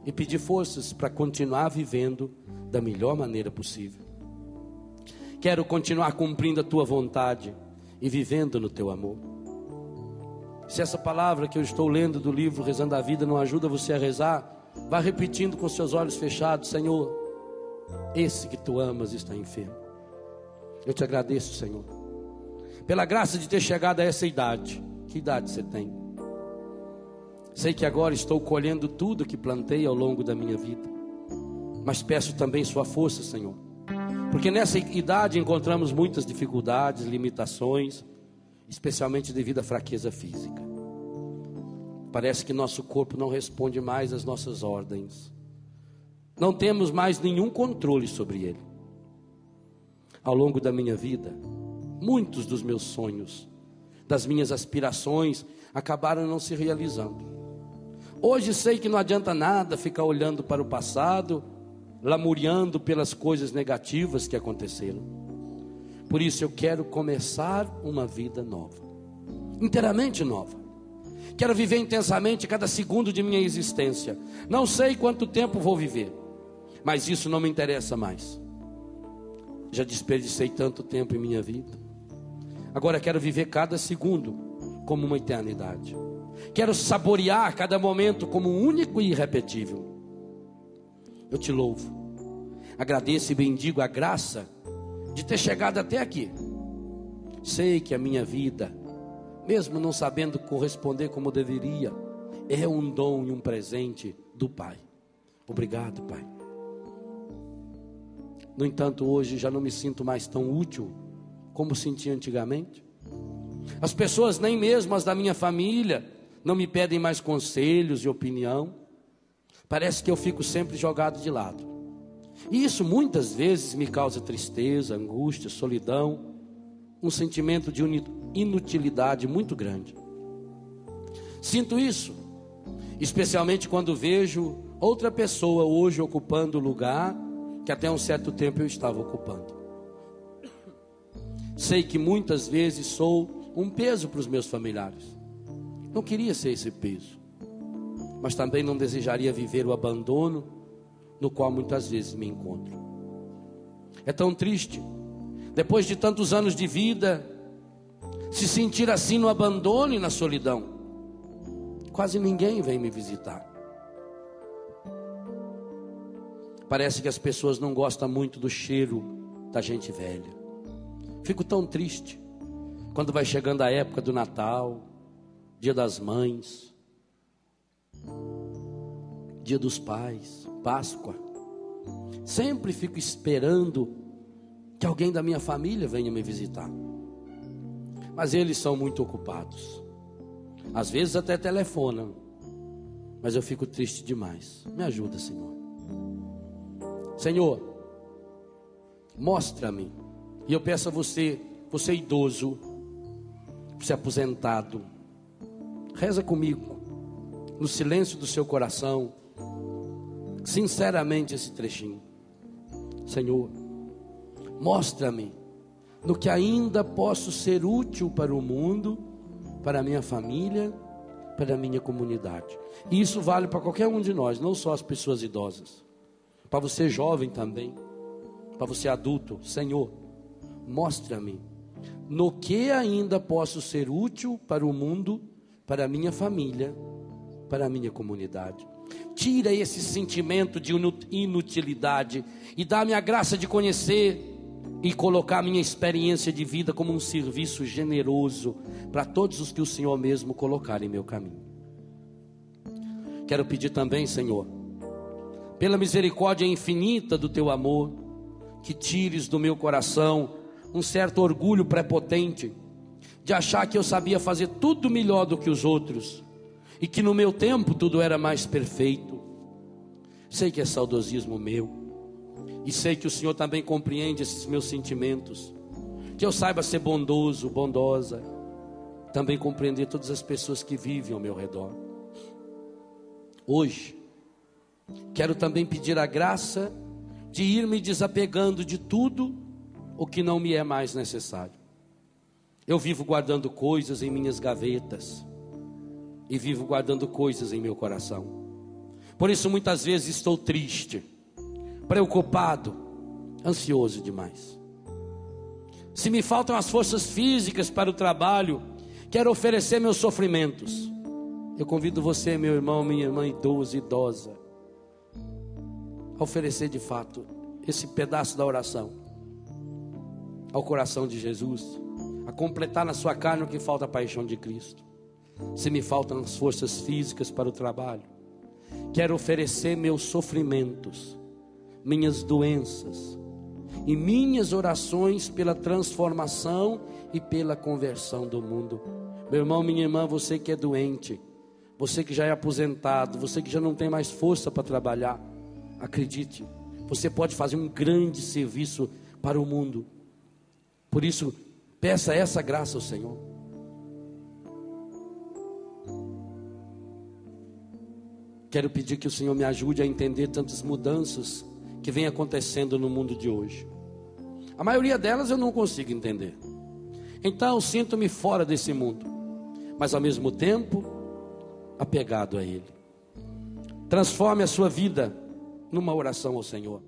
e pedir forças para continuar vivendo da melhor maneira possível. Quero continuar cumprindo a tua vontade e vivendo no teu amor. Se essa palavra que eu estou lendo do livro Rezando a Vida não ajuda você a rezar, vá repetindo com seus olhos fechados: Senhor, esse que tu amas está enfermo. Eu te agradeço, Senhor, pela graça de ter chegado a essa idade. Que idade você tem? Sei que agora estou colhendo tudo que plantei ao longo da minha vida, mas peço também sua força, Senhor, porque nessa idade encontramos muitas dificuldades, limitações, especialmente devido à fraqueza física. Parece que nosso corpo não responde mais às nossas ordens. Não temos mais nenhum controle sobre ele. Ao longo da minha vida, muitos dos meus sonhos, das minhas aspirações, acabaram não se realizando. Hoje sei que não adianta nada ficar olhando para o passado, lamuriando pelas coisas negativas que aconteceram. Por isso eu quero começar uma vida nova, inteiramente nova. Quero viver intensamente cada segundo de minha existência. Não sei quanto tempo vou viver, mas isso não me interessa mais. Já desperdicei tanto tempo em minha vida. Agora quero viver cada segundo como uma eternidade. Quero saborear cada momento como único e irrepetível. Eu te louvo, agradeço e bendigo a graça de ter chegado até aqui. Sei que a minha vida, mesmo não sabendo corresponder como deveria, é um dom e um presente do Pai. Obrigado, Pai. No entanto, hoje já não me sinto mais tão útil como sentia antigamente. As pessoas, nem mesmo as da minha família, não me pedem mais conselhos e opinião. Parece que eu fico sempre jogado de lado. E isso muitas vezes me causa tristeza, angústia, solidão, um sentimento de inutilidade muito grande. Sinto isso, especialmente quando vejo outra pessoa hoje ocupando o lugar que até um certo tempo eu estava ocupando. Sei que muitas vezes sou um peso para os meus familiares. Não queria ser esse peso, mas também não desejaria viver o abandono no qual muitas vezes me encontro. É tão triste, depois de tantos anos de vida, se sentir assim no abandono e na solidão. Quase ninguém vem me visitar. Parece que as pessoas não gostam muito do cheiro da gente velha. Fico tão triste quando vai chegando a época do Natal, Dia das Mães, Dia dos Pais, Páscoa. Sempre fico esperando que alguém da minha família venha me visitar. Mas eles são muito ocupados. Às vezes até telefonam. Mas eu fico triste demais. Me ajuda, Senhor. Senhor, mostra-me. E eu peço a você idoso, você aposentado, reza comigo, no silêncio do seu coração, sinceramente esse trechinho. Senhor, mostra-me no que ainda posso ser útil para o mundo, para a minha família, para a minha comunidade. E isso vale para qualquer um de nós, não só as pessoas idosas. Para você jovem também, para você adulto. Senhor, mostra-me no que ainda posso ser útil para o mundo, para a minha família, para a minha comunidade. Tira esse sentimento de inutilidade e dá-me a graça de conhecer e colocar a minha experiência de vida como um serviço generoso para todos os que o Senhor mesmo colocar em meu caminho. Quero pedir também, Senhor, pela misericórdia infinita do teu amor, que tires do meu coração um certo orgulho prepotente de achar que eu sabia fazer tudo melhor do que os outros e que no meu tempo tudo era mais perfeito. Sei que é saudosismo meu e sei que o Senhor também compreende esses meus sentimentos, que eu saiba ser bondoso, bondosa, também compreender todas as pessoas que vivem ao meu redor. Hoje quero também pedir a graça de ir me desapegando de tudo o que não me é mais necessário. Eu vivo guardando coisas em minhas gavetas e vivo guardando coisas em meu coração. Por isso muitas vezes estou triste, preocupado, ansioso demais. Se me faltam as forças físicas para o trabalho, quero oferecer meus sofrimentos. Eu convido você, meu irmão, minha irmã idoso, idosa, a oferecer de fato esse pedaço da oração ao coração de Jesus, a completar na sua carne o que falta a paixão de Cristo. Se me faltam as forças físicas para o trabalho, quero oferecer meus sofrimentos, minhas doenças e minhas orações pela transformação e pela conversão do mundo. Meu irmão, minha irmã, você que é doente, você que já é aposentado, você que já não tem mais força para trabalhar, acredite, você pode fazer um grande serviço para o mundo. Por isso, peça essa graça ao Senhor. Quero pedir que o Senhor me ajude a entender tantas mudanças que vem acontecendo no mundo de hoje. A maioria delas eu não consigo entender. Então sinto-me fora desse mundo, mas ao mesmo tempo apegado a Ele. Transforme a sua vida numa oração ao Senhor.